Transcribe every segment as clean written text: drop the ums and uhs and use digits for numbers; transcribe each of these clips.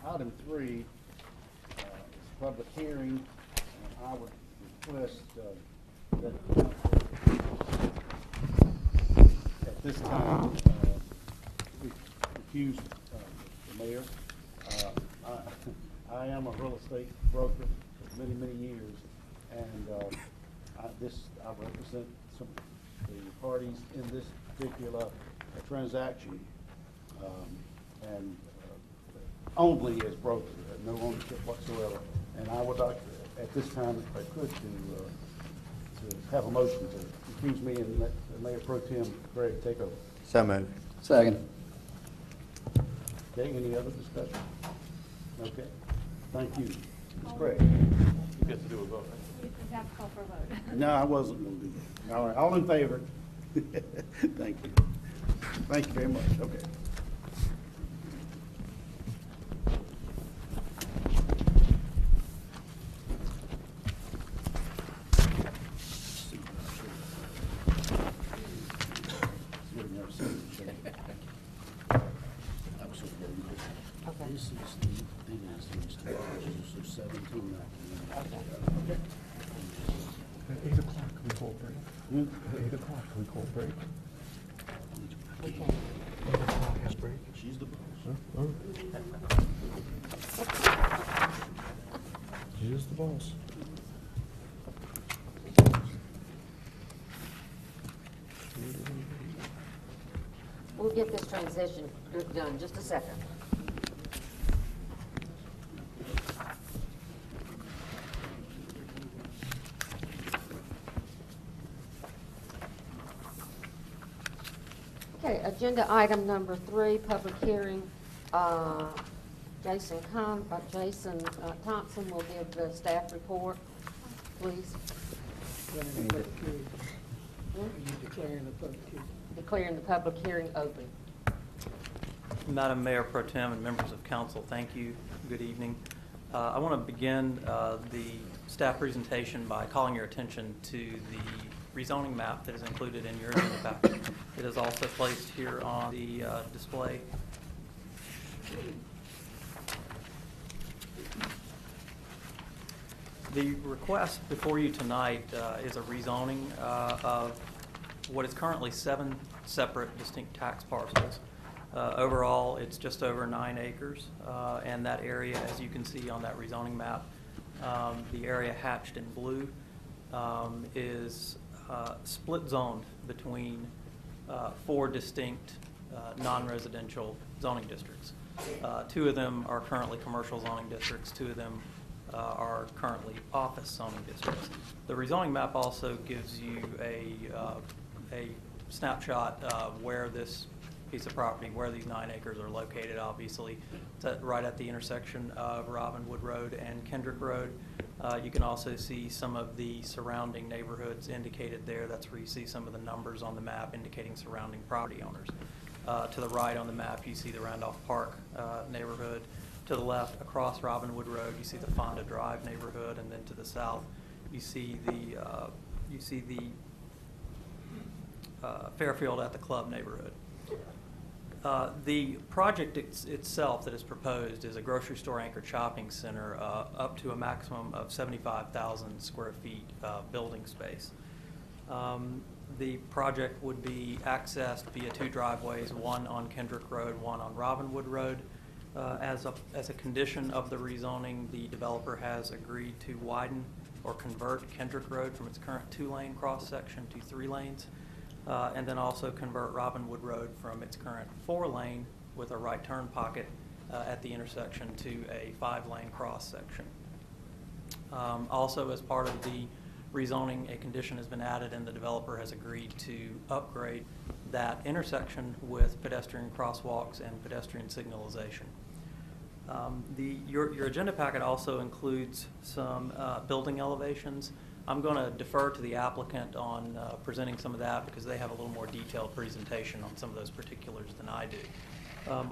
Item 3 is a public hearing, and I would request that the council at this time recuse the mayor. I am a real estate broker for many, many years, and I represent some of the parties in this particular transaction, and only as broker, no ownership whatsoever. And I would like, at this time, if I could, to have a motion to recuse me and let Mayor Pro Tem Craig take over. So moved. Second. Okay, any other discussion? Okay, thank you. Ms. Craig? You get to do a vote. You have to call for a vote. No, I wasn't going to do that. All right, all in favor? Thank you. Thank you very much. Okay. This is the thing that's so 17. At 8 o'clock, can we call break? At 8 o'clock, can we call break? 8 o'clock has break? She's the boss. Huh? She is the boss. We'll get this transition done, just a second. Okay, agenda item number 3, public hearing. Jason Thompson will give the staff report, please. Declaring the public hearing open. Madam Mayor Pro Tem and members of council, thank you. Good evening. I want to begin the staff presentation by calling your attention to the rezoning map that is included in your agenda packet. It is also placed here on the display. The request before you tonight is a rezoning of what is currently 7 separate distinct tax parcels. Overall, it's just over 9 acres, and that area, as you can see on that rezoning map, the area hatched in blue is split zoned between 4 distinct non-residential zoning districts. 2 of them are currently commercial zoning districts, 2 of them are currently office zoning districts. The rezoning map also gives you a snapshot of where this piece of property, where these 9 acres are located. Obviously, it's right at the intersection of Robinwood Road and Kendrick Road. You can also see some of the surrounding neighborhoods indicated there. That's where you see some of the numbers on the map indicating surrounding property owners. To the right on the map, you see the Randolph Park neighborhood. To the left, across Robinwood Road, you see the Fonda Drive neighborhood, and then to the south, you see the Fairfield at the Club neighborhood. The project itself that is proposed is a grocery store anchored shopping center up to a maximum of 75,000 square feet building space. The project would be accessed via 2 driveways, one on Kendrick Road, one on Robinwood Road. As a condition of the rezoning, the developer has agreed to widen or convert Kendrick Road from its current 2-lane cross section to 3 lanes. And then also convert Robinwood Road from its current 4-lane with a right turn pocket at the intersection to a 5-lane cross section. Also, as part of the rezoning, a condition has been added and the developer has agreed to upgrade that intersection with pedestrian crosswalks and pedestrian signalization. Your agenda packet also includes some building elevations. I'm going to defer to the applicant on presenting some of that because they have a little more detailed presentation on some of those particulars than I do.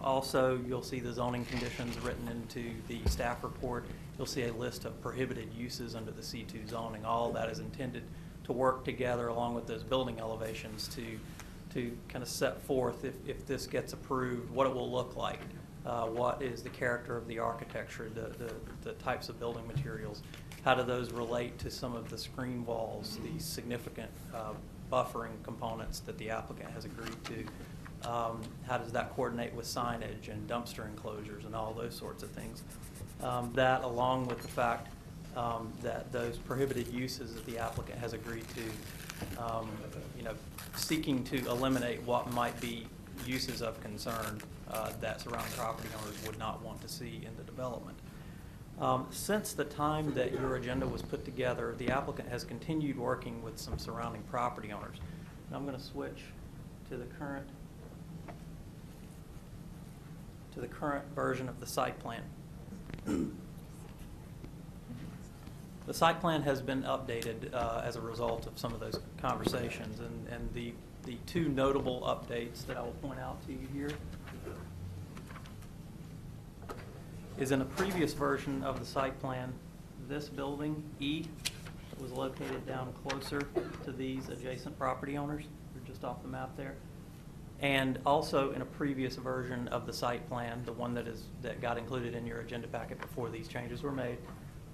Also, you'll see the zoning conditions written into the staff report. You'll see a list of prohibited uses under the C2 zoning. All of that is intended to work together along with those building elevations to kind of set forth, if this gets approved, what it will look like what is the character of the architecture, the types of building materials, how do those relate to some of the screen walls, the significant buffering components that the applicant has agreed to, how does that coordinate with signage and dumpster enclosures and all those sorts of things. That, along with the fact that those prohibited uses that the applicant has agreed to, seeking to eliminate what might be uses of concern that surrounding property owners would not want to see in the development. Since the time that your agenda was put together, the applicant has continued working with some surrounding property owners. And I'm going to switch to the current version of the site plan. The site plan has been updated as a result of some of those conversations, and the two notable updates that I will point out to you here is in a previous version of the site plan, this building, E, was located down closer to these adjacent property owners. They're just off the map there. And also in a previous version of the site plan, the one that got included in your agenda packet before these changes were made,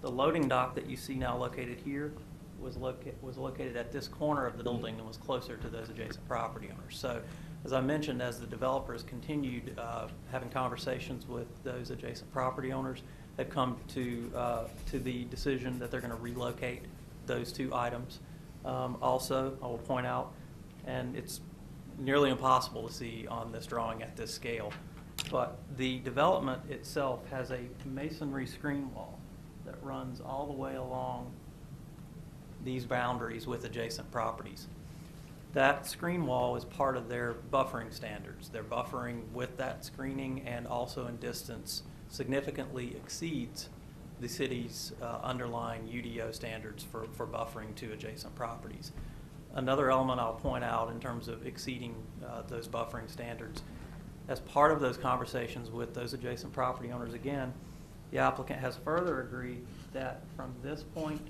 the loading dock that you see now located here was located at this corner of the building and was closer to those adjacent property owners. So, as I mentioned, as the developers continued having conversations with those adjacent property owners, they've come to the decision that they're going to relocate those two items. Also, I will point out, and it's nearly impossible to see on this drawing at this scale, but the development itself has a masonry screen wall that runs all the way along these boundaries with adjacent properties. That screen wall is part of their buffering standards. Their buffering with that screening and also in distance significantly exceeds the city's underlying UDO standards for buffering to adjacent properties. Another element I'll point out in terms of exceeding those buffering standards, as part of those conversations with those adjacent property owners, again, the applicant has further agreed that from this point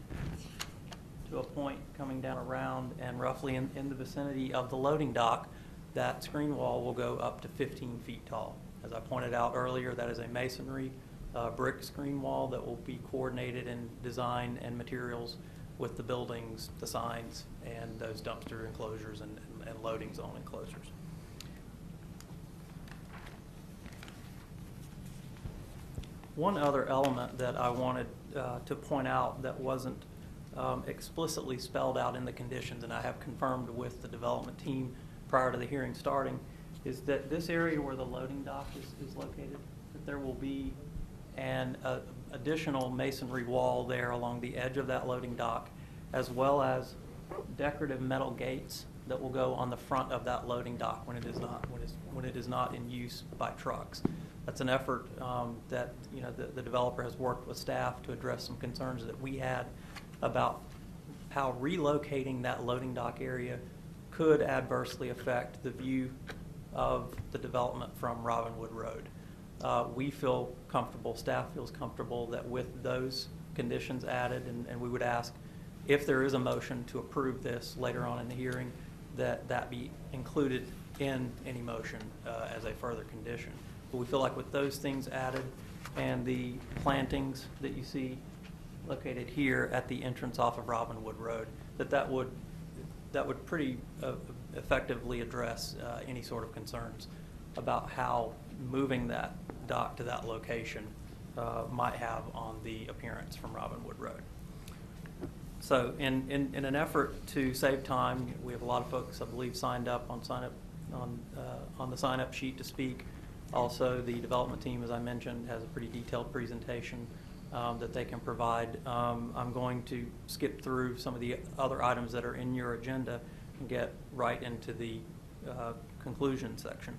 to a point coming down around and roughly in the vicinity of the loading dock, that screen wall will go up to 15 feet tall. As I pointed out earlier, that is a masonry brick screen wall that will be coordinated in design and materials with the buildings, the signs, and those dumpster enclosures and loading zone enclosures. One other element that I wanted to point out that wasn't explicitly spelled out in the conditions, and I have confirmed with the development team prior to the hearing starting, is that this area where the loading dock is located, that there will be an additional masonry wall there along the edge of that loading dock, as well as decorative metal gates that will go on the front of that loading dock when it is not in use by trucks. That's an effort that the developer has worked with staff to address some concerns that we had about how relocating that loading dock area could adversely affect the view of the development from Robinwood Road. We feel comfortable, staff feels comfortable that with those conditions added, and we would ask if there is a motion to approve this later on in the hearing, that be included in any motion as a further condition. But we feel like with those things added and the plantings that you see located here at the entrance off of Robinwood Road, that would pretty effectively address any sort of concerns about how moving that dock to that location might have on the appearance from Robinwood Road. So in an effort to save time, we have a lot of folks, I believe, signed up on the sign-up sheet to speak. Also, the development team, as I mentioned, has a pretty detailed presentation that they can provide. I'm going to skip through some of the other items that are in your agenda and get right into the conclusion section.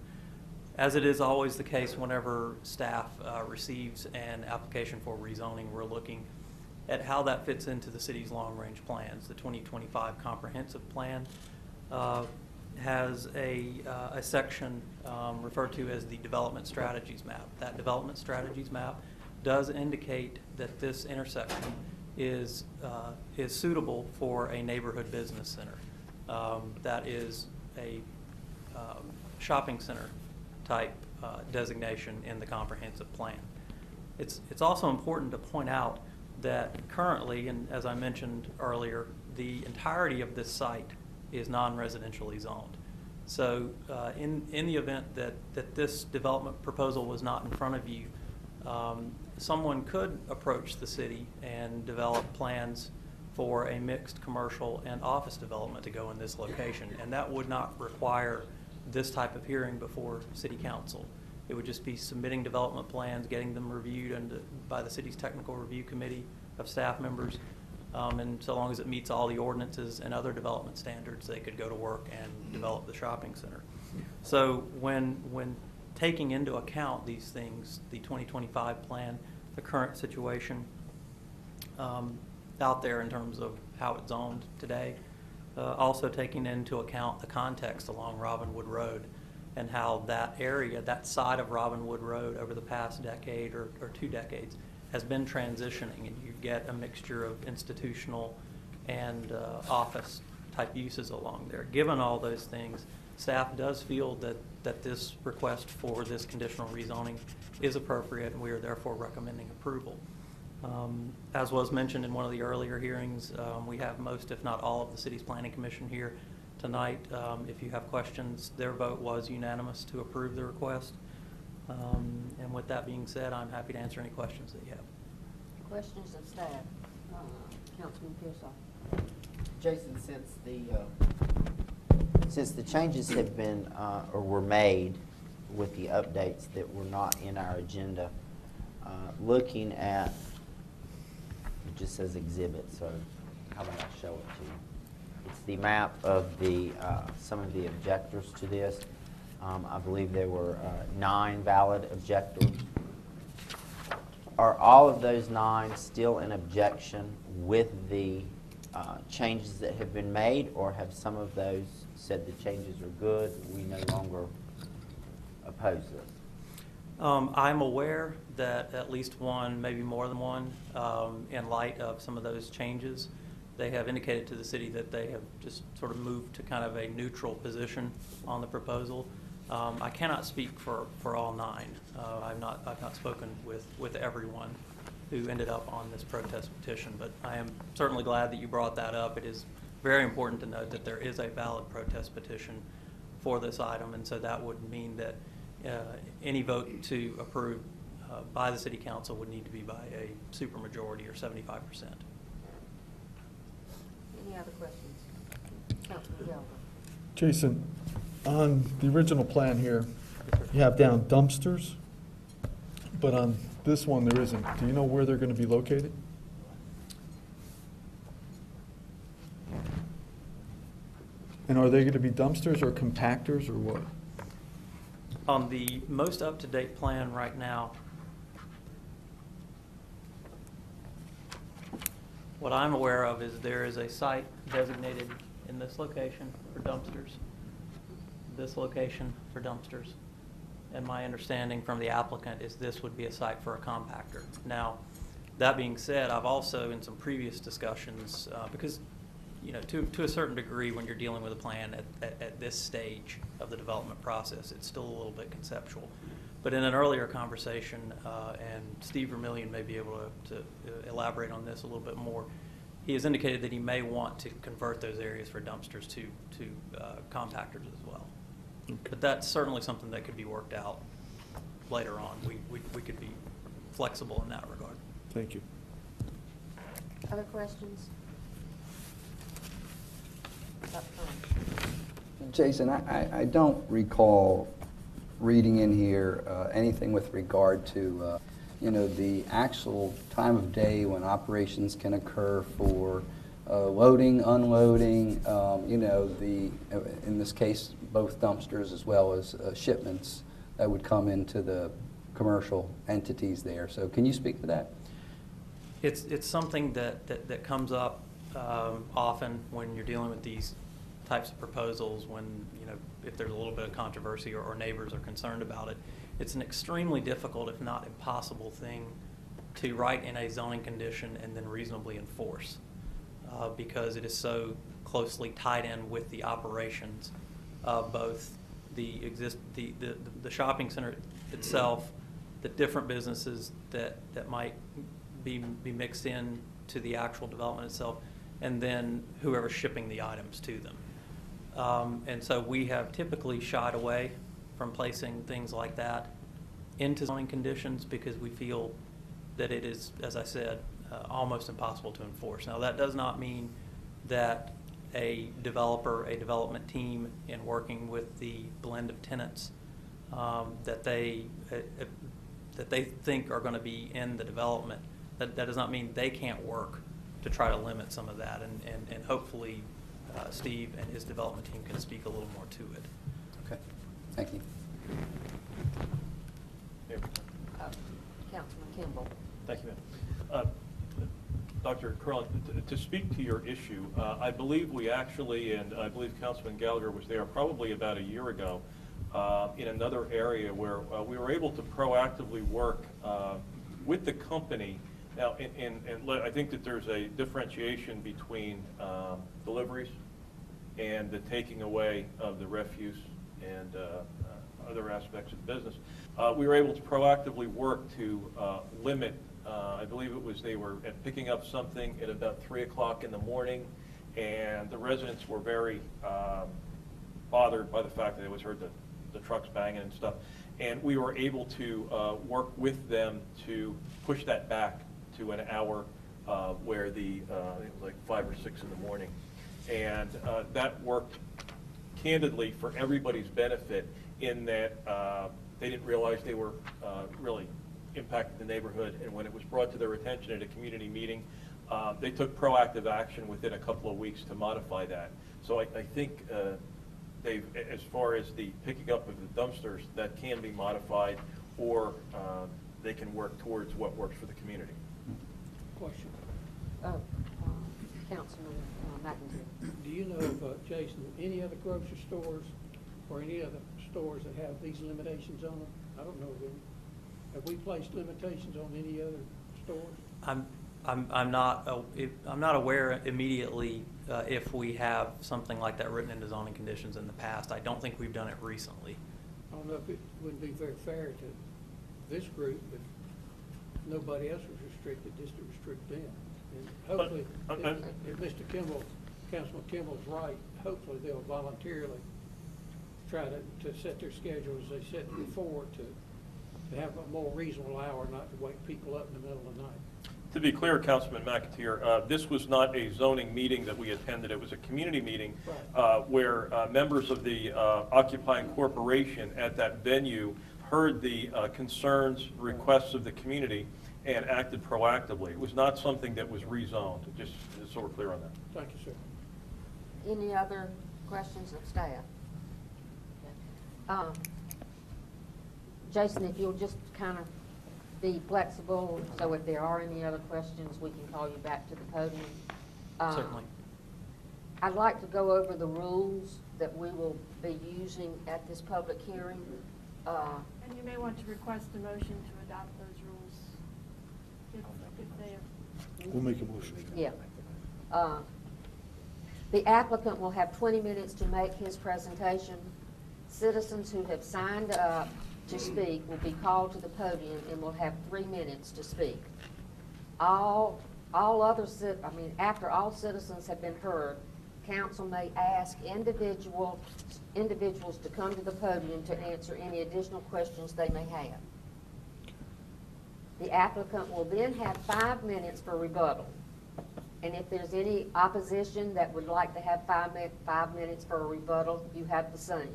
As it is always the case whenever staff receives an application for rezoning, we're looking at how that fits into the city's long-range plans. The 2025 comprehensive plan has a section referred to as the development strategies map. That development strategies map does indicate that this intersection is suitable for a neighborhood business center. That is a shopping center type designation in the comprehensive plan. It's also important to point out that currently, and as I mentioned earlier, the entirety of this site is non-residentially zoned. So in the event that this development proposal was not in front of you, someone could approach the city and develop plans for a mixed commercial and office development to go in this location, and that would not require this type of hearing before City Council. It would just be submitting development plans, getting them reviewed by the city's technical review committee of staff members, and so long as it meets all the ordinances and other development standards, they could go to work and develop the shopping center. So when taking into account these things, the 2025 plan, the current situation out there in terms of how it's zoned today, also taking into account the context along Robinwood Road and how that area, that side of Robinwood Road over the past decade or 2 decades has been transitioning, and you get a mixture of institutional and office type uses along there. Given all those things, staff does feel that this request for this conditional rezoning is appropriate, and we are therefore recommending approval. As was mentioned in one of the earlier hearings, we have most, if not all, of the city's planning commission here tonight. If you have questions, their vote was unanimous to approve the request. And with that being said, I'm happy to answer any questions that you have. Questions of staff? Councilman Pearsall. Jason, since the changes have been or were made with the updates that were not in our agenda, looking at, it just says exhibit, so how about I show it to you? It's the map of the some of the objectors to this. I believe there were 9 valid objectors. Are all of those 9 still in objection with the changes that have been made, or have some of those said the changes are good, we no longer oppose this? I'm aware that at least one, maybe more than one, in light of some of those changes, they have indicated to the city that they have just sort of moved to kind of a neutral position on the proposal. I cannot speak for all 9. I've not spoken with everyone who ended up on this protest petition, but I am certainly glad that you brought that up. It is very important to note that there is a valid protest petition for this item, and so that would mean that any vote to approve by the City Council would need to be by a supermajority or 75%. Any other questions? Councilman Galvin. Jason, on the original plan here, you have down dumpsters, but on this one there isn't. Do you know where they're going to be located? And are they going to be dumpsters or compactors or what? On the most up-to-date plan right now, what I'm aware of is there is a site designated in this location for dumpsters, this location for dumpsters, and my understanding from the applicant is this would be a site for a compactor. Now, that being said, I've also in some previous discussions, because you know, to a certain degree, when you're dealing with a plan at this stage of the development process, it's still a little bit conceptual. But in an earlier conversation, and Steve Vermillion may be able to elaborate on this a little bit more, he has indicated that he may want to convert those areas for dumpsters to compactors as well. Okay. But that's certainly something that could be worked out later on. We could be flexible in that regard. Thank you. Other questions? Up front. Jason, I don't recall reading in here anything with regard to, you know, the actual time of day when operations can occur for loading, unloading, you know, in this case, both dumpsters as well as shipments that would come into the commercial entities there. So can you speak to that? It's something that comes up often when you're dealing with these types of proposals, when, you know, if there's a little bit of controversy or neighbors are concerned about it. It's an extremely difficult, if not impossible, thing to write in a zoning condition and then reasonably enforce because it is so closely tied in with the operations of both the shopping center itself, the different businesses that might be mixed in to the actual development itself, and then whoever's shipping the items to them. And so we have typically shied away from placing things like that into zoning conditions because we feel that it is, as I said, almost impossible to enforce. Now, that does not mean that a developer, a development team, in working with the blend of tenants that they think are going to be in the development, that does not mean they can't work to try to limit some of that. And hopefully Steve and his development team can speak a little more to it. Okay, thank you. Councilman Kimball. Thank you, ma'am. Dr. Curlin, to speak to your issue, I believe we actually, and I believe Councilman Gallagher was there probably about a year ago, in another area where we were able to proactively work with the company. Now, and I think that there's a differentiation between deliveries and the taking away of the refuse and other aspects of the business. We were able to proactively work to limit, I believe it was they were picking up something at about 3 o'clock in the morning, and the residents were very bothered by the fact that they always heard the trucks banging and stuff. And we were able to work with them to push that back to an hour where I think it was like 5 or 6 in the morning. And that worked candidly for everybody's benefit in that they didn't realize they were really impacting the neighborhood. And when it was brought to their attention at a community meeting, they took proactive action within a couple of weeks to modify that. So I think as far as the picking up of the dumpsters, that can be modified, or they can work towards what works for the community. Question. Councilman McIntyre. Do you know of, Jason, any other grocery stores or any other stores that have these limitations on them? I don't know of any. Have we placed limitations on any other stores? I'm not aware immediately if we have something like that written into zoning conditions in the past. I don't think we've done it recently. I don't know if it wouldn't be very fair to this group if nobody else was restricted, just to restrict them. And hopefully, if Mr. Kimball, Councilman Kimball's right, hopefully they'll voluntarily try to set their schedule as they set before to have a more reasonable hour, not to wake people up in the middle of the night. To be clear, Councilman McAteer, this was not a zoning meeting that we attended. It was a community meeting where members of the occupying corporation at that venue heard the concerns, requests of the community, and acted proactively. It was not something that was rezoned, just so we're clear on that. Thank you, sir. Any other questions of staff? Jason, if you'll just kind of be flexible, so if there are any other questions, we can call you back to the podium. Certainly. I'd like to go over the rules that we will be using at this public hearing. And you may want to request a motion to adopt those rules if they are. We'll make a motion. Yeah. The applicant will have 20 minutes to make his presentation. Citizens who have signed up to speak will be called to the podium and will have 3 minutes to speak. After all citizens have been heard, council may ask individuals to come to the podium to answer any additional questions they may have. The applicant will then have 5 minutes for rebuttal. And if there's any opposition that would like to have 5 minutes for a rebuttal, you have the same.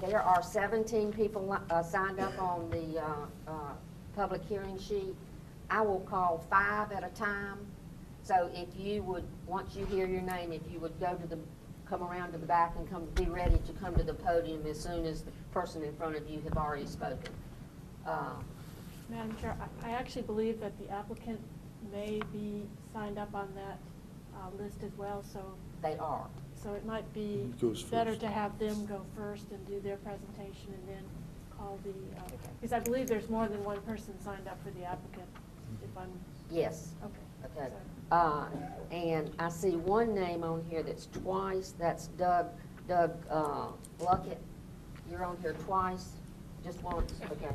There are 17 people signed up on the public hearing sheet. I will call 5 at a time. So if you would, once you hear your name, if you would come around to the back and be ready to come to the podium as soon as the person in front of you have already spoken. Madam Chair, I actually believe that the applicant may be signed up on that list as well, so. They are. So it might be Goes better first. to have them go first and do their presentation and then call the, because I believe there's more than one person signed up for the applicant, if I'm. Yes. Okay. Okay. And I see one name on here that's twice, that's Doug Luckett. You're on here twice, just once, okay.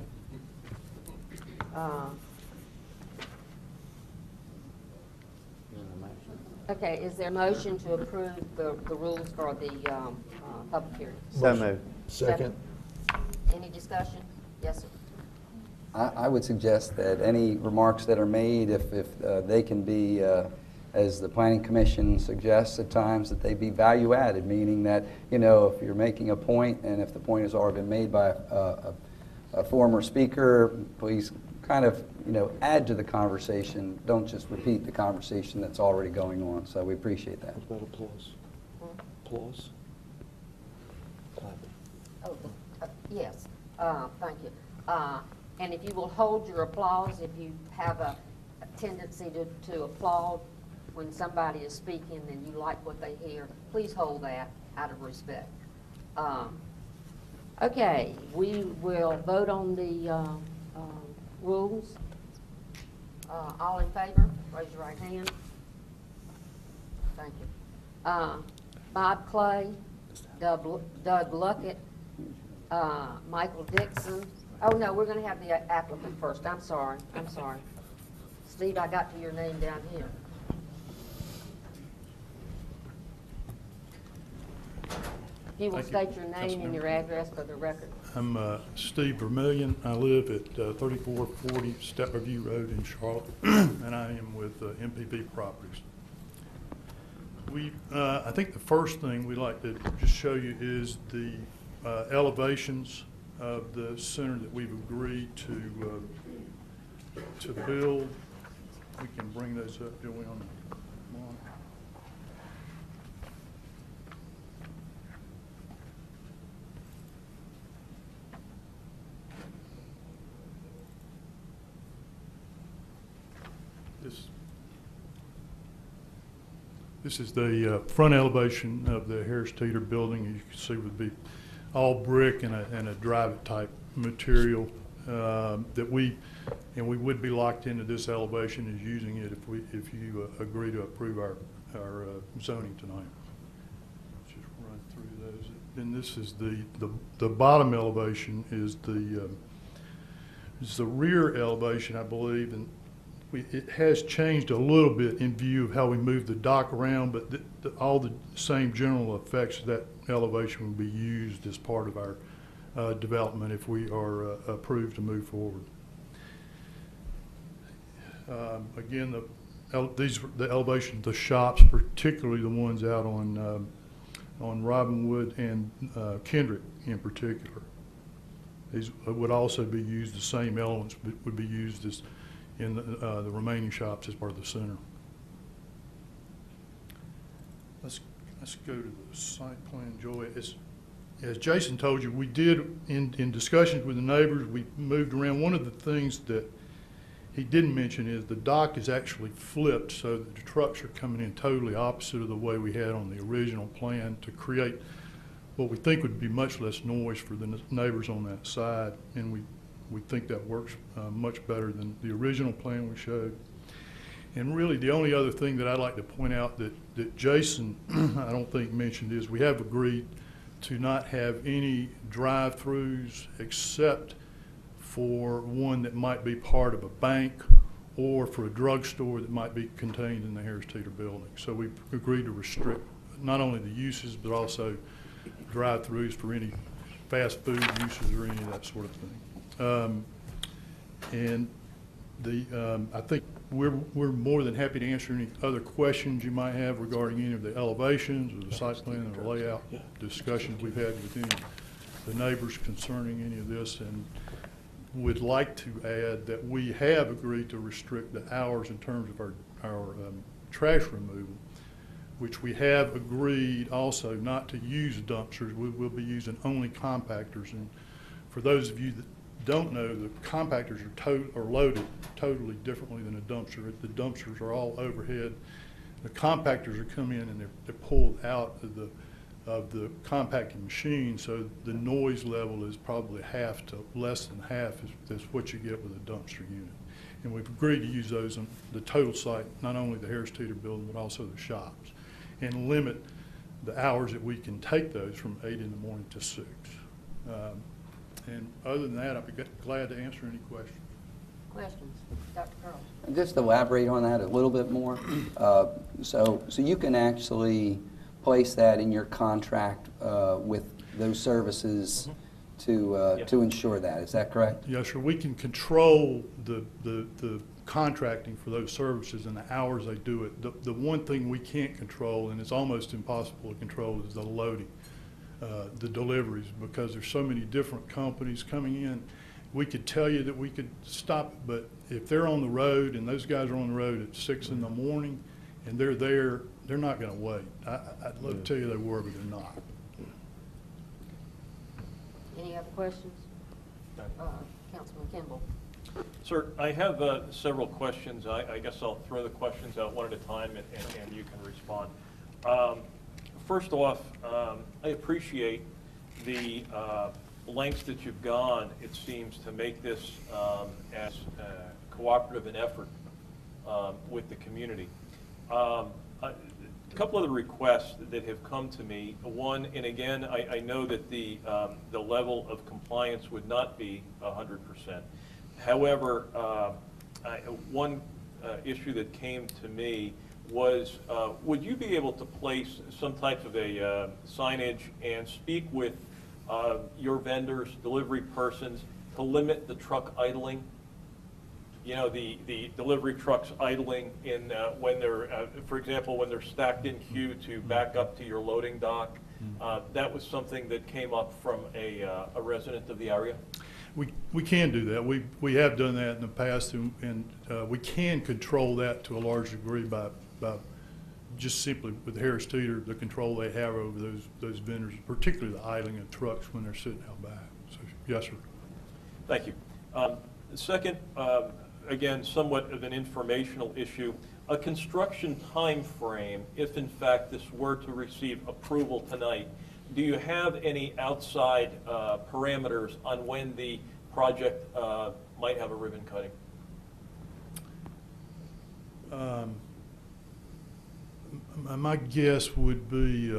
Okay, is there a motion to approve the rules for the public hearing? So moved. Second. Any discussion? Yes, sir. I would suggest that any remarks that are made, if they can be, as the Planning Commission suggests at times, that they be value added, meaning that, if you're making a point and if the point has already been made by a former speaker, please kind of, add to the conversation. Don't just repeat the conversation that's already going on. So we appreciate that. What about applause? Applause? Clapping. Oh, yes, thank you. And if you will hold your applause, if you have a tendency to applaud when somebody is speaking and you like what they hear, please hold that out of respect. Okay, we will vote on the rules. All in favor, raise your right hand. Thank you. Bob Clay, Doug Luckett, Michael Dixon. Oh, no, we're going to have the applicant first. I'm sorry. Steve, I got to your name down here. If you will state your name and your address for the record. I'm Steve Vermillion. I live at 3440 Stepper View Road in Charlotte, and I am with MPV Properties. I think the first thing we'd like to just show you is the elevations of the center that we've agreed to build. We can bring those up, do we, on the lawn? This is the front elevation of the Harris Teeter building. As you can see, would be all brick and a drive-it type material that we would be locked into this elevation as using it if you agree to approve our zoning tonight. Let's just run through those. And this is the bottom elevation is the rear elevation, I believe, and it has changed a little bit in view of how we move the dock around, but all the same general effects of that elevation will be used as part of our development if we are approved to move forward. Again, these are the elevation of the shops, particularly the ones out on Robinwood and Kendrick in particular. These would also be used, the same elements would be used as in the remaining shops as part of the center. Let's go to the site plan, Joy. As Jason told you, we did, in discussions with the neighbors, we moved around. One of the things that he didn't mention is the dock is actually flipped so that the trucks are coming in totally opposite of the way we had on the original plan to create what we think would be much less noise for the neighbors on that side, and we think that works much better than the original plan we showed. And really the only other thing that I'd like to point out that Jason I don't think mentioned is we have agreed to not have any drive-throughs except for one that might be part of a bank or for a drugstore that might be contained in the Harris Teeter building. So we've agreed to restrict not only the uses but also drive-throughs for any fast food uses or any of that sort of thing. I think we're more than happy to answer any other questions you might have regarding any of the elevations or the site plan or the layout discussions we've had with any of the neighbors concerning any of this, and would like to add that we have agreed to restrict the hours in terms of our trash removal, which we have agreed also not to use dumpsters. We will be using only compactors. And for those of you that don't know, the compactors are loaded totally differently than a dumpster. The dumpsters are all overhead. The compactors are come in and they're pulled out of of the compacting machine, so the noise level is probably half to less than half is what you get with a dumpster unit. And we've agreed to use those on the total site, not only the Harris Teeter building, but also the shops, and limit the hours that we can take those from 8 in the morning to 6. And other than that, I'd be glad to answer any questions. Questions? Dr. Carl? Just elaborate on that a little bit more. So you can actually place that in your contract with those services to ensure that. Is that correct? Yes, sir. We can control the contracting for those services and the hours they do it. The one thing we can't control, and it's almost impossible to control, is the loading, the deliveries, because there's so many different companies coming in. We could tell you that we could stop, but if they're on the road and those guys are on the road at 6 in the morning and they're there, they're not going to wait. I'd love to tell you they were, but they're not. Any other questions? Councilman Kimball? Sir, I have several questions. I guess I'll throw the questions out one at a time, and you can respond. First off, I appreciate the lengths that you've gone, it seems, to make this as cooperative an effort with the community. A couple of the requests that have come to me. One, and again, I know that the level of compliance would not be 100%. However, one issue that came to me was, would you be able to place some type of a signage and speak with your vendors, delivery persons, to limit the truck idling? You know, the delivery trucks idling in when they're, for example, when they're stacked in queue to back up to your loading dock. That was something that came up from a resident of the area. We can do that. We have done that in the past, and we can control that to a large degree by just simply with Harris Teeter, the control they have over those vendors, particularly the idling of trucks when they're sitting out back. So, yes, sir. Thank you. Second, again, somewhat of an informational issue. A construction time frame, if in fact this were to receive approval tonight, do you have any outside parameters on when the project might have a ribbon cutting? My guess would be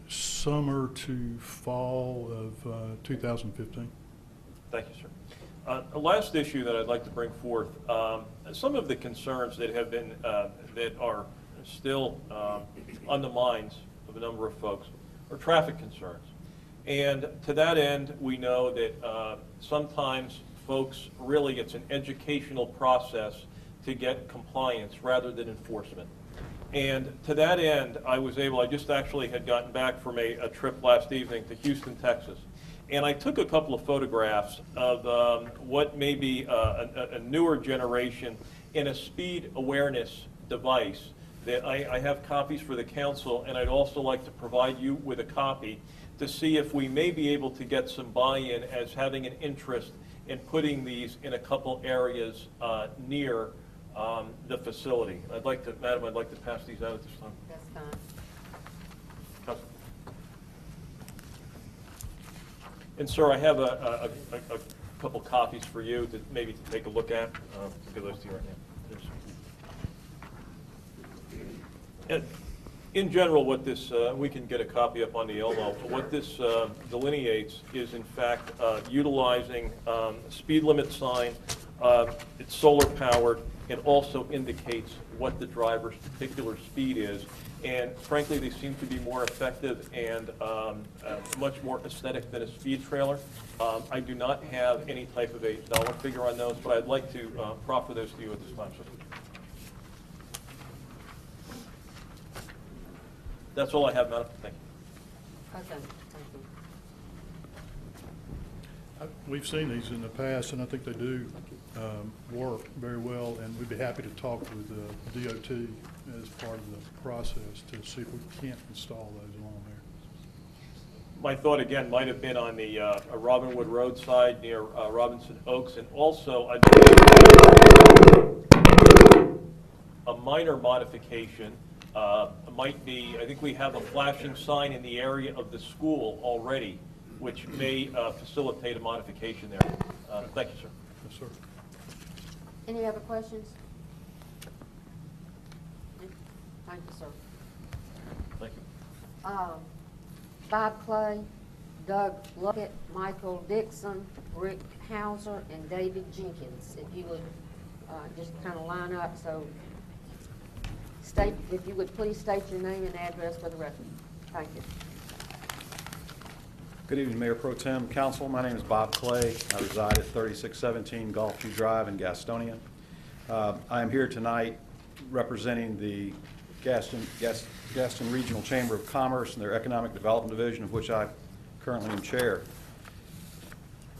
summer to fall of 2015. Thank you, sir. A last issue that I'd like to bring forth, some of the concerns that have been, that are still on the minds of a number of folks are traffic concerns. And to that end, we know that sometimes folks, really it's an educational process to get compliance rather than enforcement. And to that end, I just actually had gotten back from a trip last evening to Houston, Texas. And I took a couple of photographs of what may be a newer generation in a speed awareness device that I have copies for the council, and I'd also like to provide you with a copy to see if we may be able to get some buy-in as having an interest in putting these in a couple areas near the facility. Madam, I'd like to pass these out at this time. That's fine. Council. And sir, I have a couple copies for you to maybe to take a look at. I'll give those to you right now. And in general, what this, we can get a copy up on the Elmo, what this delineates is in fact utilizing speed limit sign. It's solar powered. It also indicates what the driver's particular speed is. And frankly, they seem to be more effective and much more aesthetic than a speed trailer. I do not have any type of a dollar figure on those, but I'd like to proffer those to you at this time, sir. That's all I have, Madam. Thank you. Okay, thank you. We've seen these in the past, and I think they do work very well, and we'd be happy to talk with DOT as part of the process to see if we can't install those along there. My thought, again, might have been on the Robinwood Road side near Robinson Oaks, and also I believe a minor modification might be, I think we have a flashing sign in the area of the school already, which may facilitate a modification there. Thank you, sir. Yes, sir. Any other questions? Thank you, sir. Thank you. Bob Clay, Doug Luckett, Michael Dixon, Rick Hauser, and David Jenkins. If you would just kind of line up, so state, if you would please state your name and address for the record. Thank you. Good evening, Mayor Pro Tem, Council. My name is Bob Clay. I reside at 3617 Gulfview Drive in Gastonia. I am here tonight representing the Gaston Regional Chamber of Commerce and their Economic Development Division, of which I currently am chair.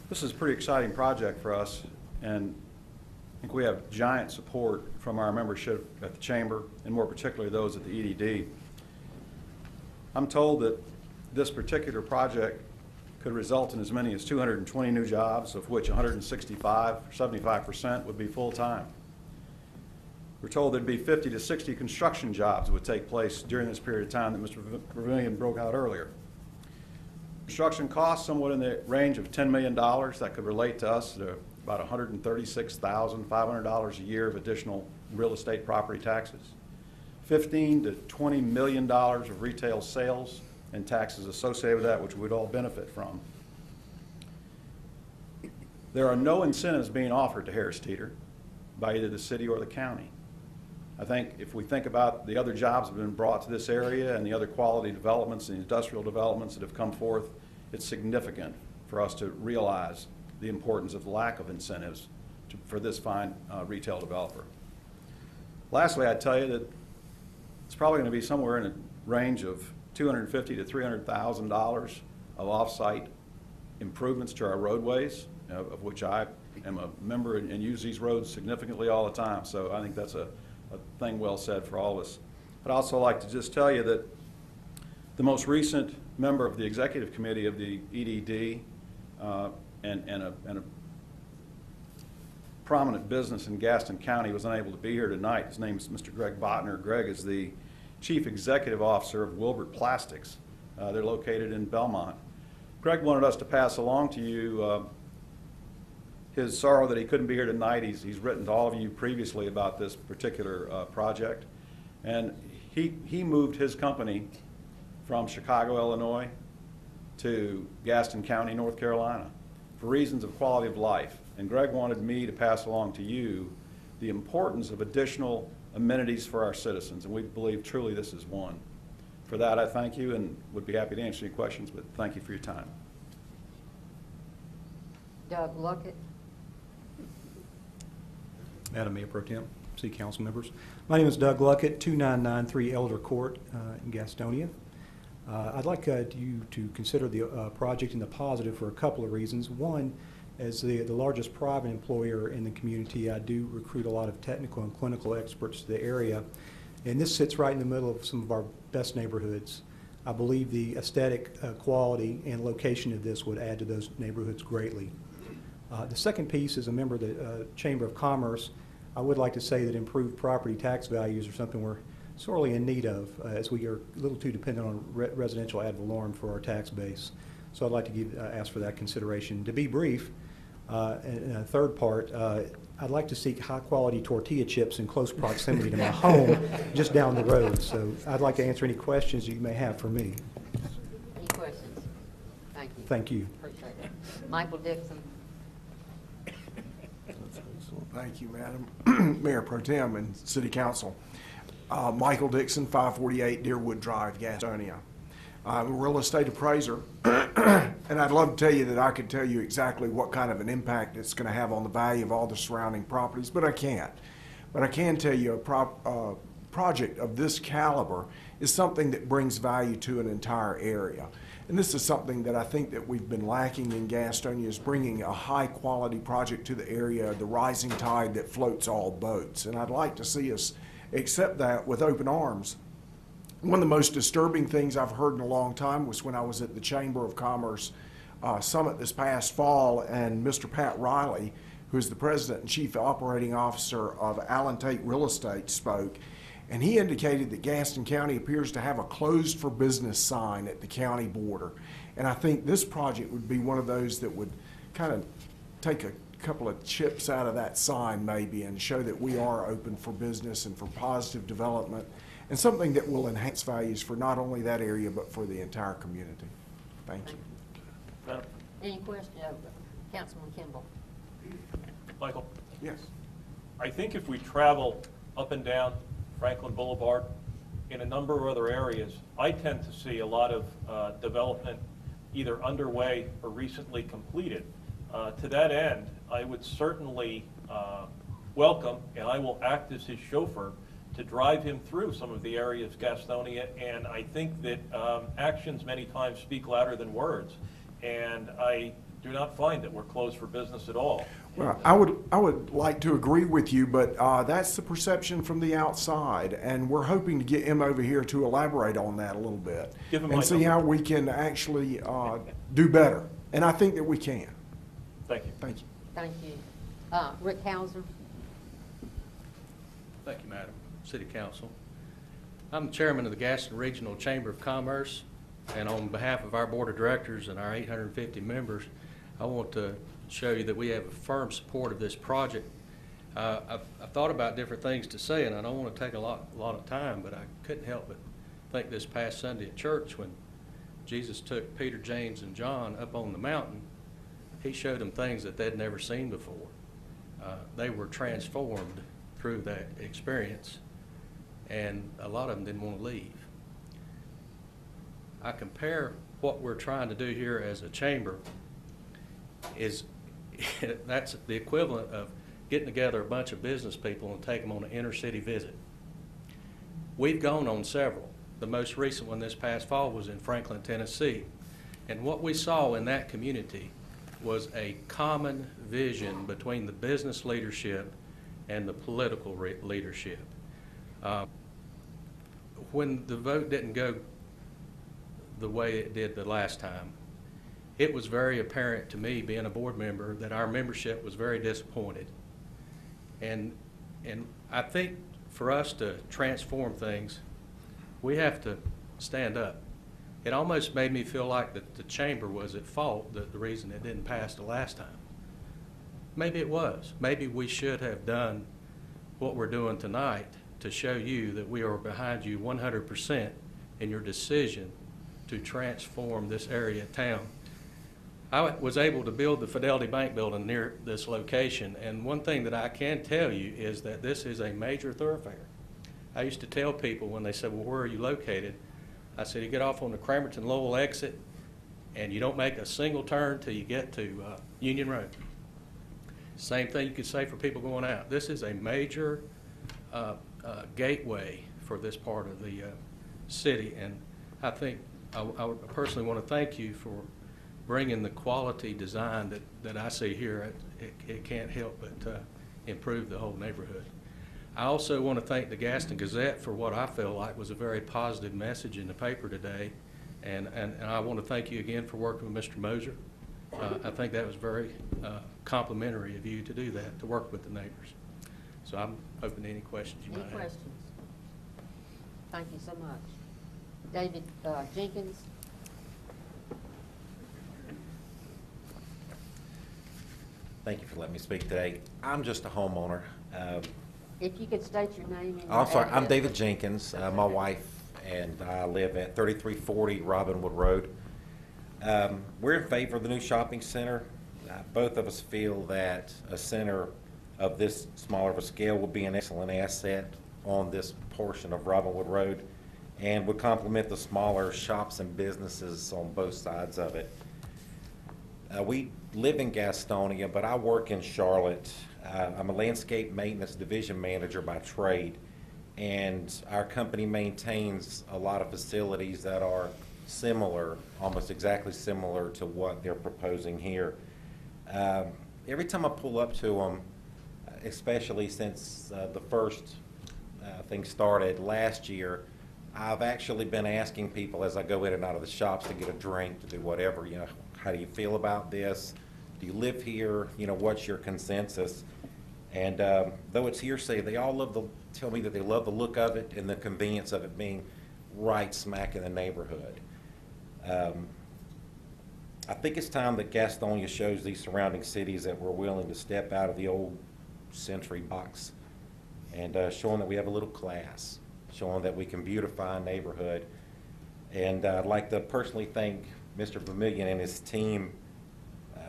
This is a pretty exciting project for us, and I think we have giant support from our membership at the Chamber, and more particularly those at the EDD. I'm told that this particular project could result in as many as 220 new jobs, of which 165, 75% would be full-time. We're told there'd be 50 to 60 construction jobs that would take place during this period of time that Mr. Vermillion broke out earlier. Construction costs somewhat in the range of $10 million. That could relate to us to about $136,500 a year of additional real estate property taxes. $15 to $20 million of retail sales and taxes associated with that, which we'd all benefit from. There are no incentives being offered to Harris Teeter by either the city or the county. I think if we think about the other jobs that have been brought to this area and the other quality developments and industrial developments that have come forth, it's significant for us to realize the importance of the lack of incentives for this fine retail developer. Lastly, I'd tell you that it's probably going to be somewhere in a range of $250,000 to $300,000 of off-site improvements to our roadways, of which I am a member and use these roads significantly all the time. So I think that's a thing well said for all of us. I'd also like to just tell you that the most recent member of the executive committee of the EDD and a prominent business in Gaston County was unable to be here tonight. His name is Mr. Greg Botner. Greg is the Chief Executive Officer of Wilbert Plastics. They're located in Belmont. Greg wanted us to pass along to you his sorrow that he couldn't be here tonight. He's written to all of you previously about this particular project. And he moved his company from Chicago, Illinois to Gaston County, North Carolina for reasons of quality of life. And Greg wanted me to pass along to you the importance of additional amenities for our citizens, and we believe truly this is one. For that, I thank you and would be happy to answer any questions, but thank you for your time. Doug Luckett. Madam Mayor Pro Tem, City Council members. My name is Doug Luckett, 2993 Elder Court in Gastonia. I'd like you to consider the project in the positive for a couple of reasons. One, as the largest private employer in the community, I do recruit a lot of technical and clinical experts to the area, and this sits right in the middle of some of our best neighborhoods. I believe the aesthetic quality and location of this would add to those neighborhoods greatly. The second piece, as a member of the Chamber of Commerce, I would like to say that improved property tax values are something we're sorely in need of, as we are a little too dependent on residential ad valorem for our tax base. So I'd like to ask for that consideration. To be brief, and a third part, I'd like to seek high-quality tortilla chips in close proximity to my home, just down the road. So I'd like to answer any questions you may have for me. Any questions? Thank you. Thank you. Appreciate it. Michael Dixon. Thank you, Madam Mayor Pro Tem and City Council. Michael Dixon, 548 Deerwood Drive, Gastonia. I'm a real estate appraiser, and I'd love to tell you that I could tell you exactly what kind of an impact it's going to have on the value of all the surrounding properties, but I can't. But I can tell you a project of this caliber is something that brings value to an entire area. And this is something that I think that we've been lacking in Gastonia, is bringing a high-quality project to the area, the rising tide that floats all boats. And I'd like to see us accept that with open arms. One of the most disturbing things I've heard in a long time was when I was at the Chamber of Commerce Summit this past fall, and Mr. Pat Riley, who is the President and Chief Operating Officer of Allen Tate Real Estate, spoke. And he indicated that Gaston County appears to have a closed for business sign at the county border. And I think this project would be one of those that would kind of take a couple of chips out of that sign maybe and show that we are open for business and for positive development, and something that will enhance values for not only that area but for the entire community. Thank you. Madam? Any question, Councilman Kimball? Michael? Yes. I think if we travel up and down Franklin Boulevard, in a number of other areas, I tend to see a lot of development either underway or recently completed. To that end, I would certainly welcome, and I will act as his chauffeur, to drive him through some of the areas of Gastonia, and I think that actions many times speak louder than words, and I do not find that we're closed for business at all. Well, I would like to agree with you, but that's the perception from the outside, and we're hoping to get him over here to elaborate on that a little bit Give him my and see number. how we can actually do better. And I think that we can. Thank you. Thank you. Thank you. Rick Hauser? Thank you, Madam City Council. I'm the chairman of the Gaston Regional Chamber of Commerce, and on behalf of our board of directors and our 850 members, I want to show you that we have a firm support of this project. I've thought about different things to say, and I don't want to take a lot of time, but I couldn't help but think this past Sunday at church when Jesus took Peter, James, and John up on the mountain, he showed them things that they'd never seen before. They were transformed through that experience, and a lot of them didn't want to leave. I compare what we're trying to do here as a chamber is that's the equivalent of getting together a bunch of business people and take them on an inner city visit. We've gone on several. The most recent one this past fall was in Franklin, Tennessee. And what we saw in that community was a common vision between the business leadership and the political leadership. When the vote didn't go the way it did the last time, it was very apparent to me, being a board member, that our membership was very disappointed. And I think for us to transform things, we have to stand up. It almost made me feel like that the chamber was at fault, that the reason it didn't pass the last time. Maybe it was. Maybe we should have done what we're doing tonight to show you that we are behind you 100% in your decision to transform this area of town. I was able to build the Fidelity Bank building near this location, and one thing that I can tell you is that this is a major thoroughfare. I used to tell people when they said, well, where are you located? I said, you get off on the Cramerton Lowell exit, and you don't make a single turn till you get to Union Road. Same thing you could say for people going out. This is a major gateway for this part of the city, and I think I personally want to thank you for bringing the quality design that I see here. It can't help but improve the whole neighborhood. I also want to thank the Gaston Gazette for what I feel like was a very positive message in the paper today, and I want to thank you again for working with Mr. Moser. I think that was very complimentary of you to do that, to work with the neighbors. So I'm open to any questions you might have. Any questions? Thank you so much. David Jenkins? Thank you for letting me speak today. I'm just a homeowner. If you could state your name and your I'm sorry, I'm address. David Jenkins. My wife and I live at 3340 Robinwood Road. We're in favor of the new shopping center. Both of us feel that a center of this smaller of a scale would be an excellent asset on this portion of Robinwood Road and would complement the smaller shops and businesses on both sides of it. We live in Gastonia, but I work in Charlotte. I'm a landscape maintenance division manager by trade, and our company maintains a lot of facilities that are similar, almost exactly similar to what they're proposing here. Every time I pull up to them, especially since the first thing started last year, I've actually been asking people as I go in and out of the shops to get a drink, to do whatever, you know, how do you feel about this? Do you live here? You know, what's your consensus? And though it's hearsay, they all tell me that they love the look of it and the convenience of it being right smack in the neighborhood. I think it's time that Gastonia shows these surrounding cities that we're willing to step out of the old century box and showing that we have a little class, showing that we can beautify a neighborhood. And I'd like to personally thank Mr. Vermillion and his team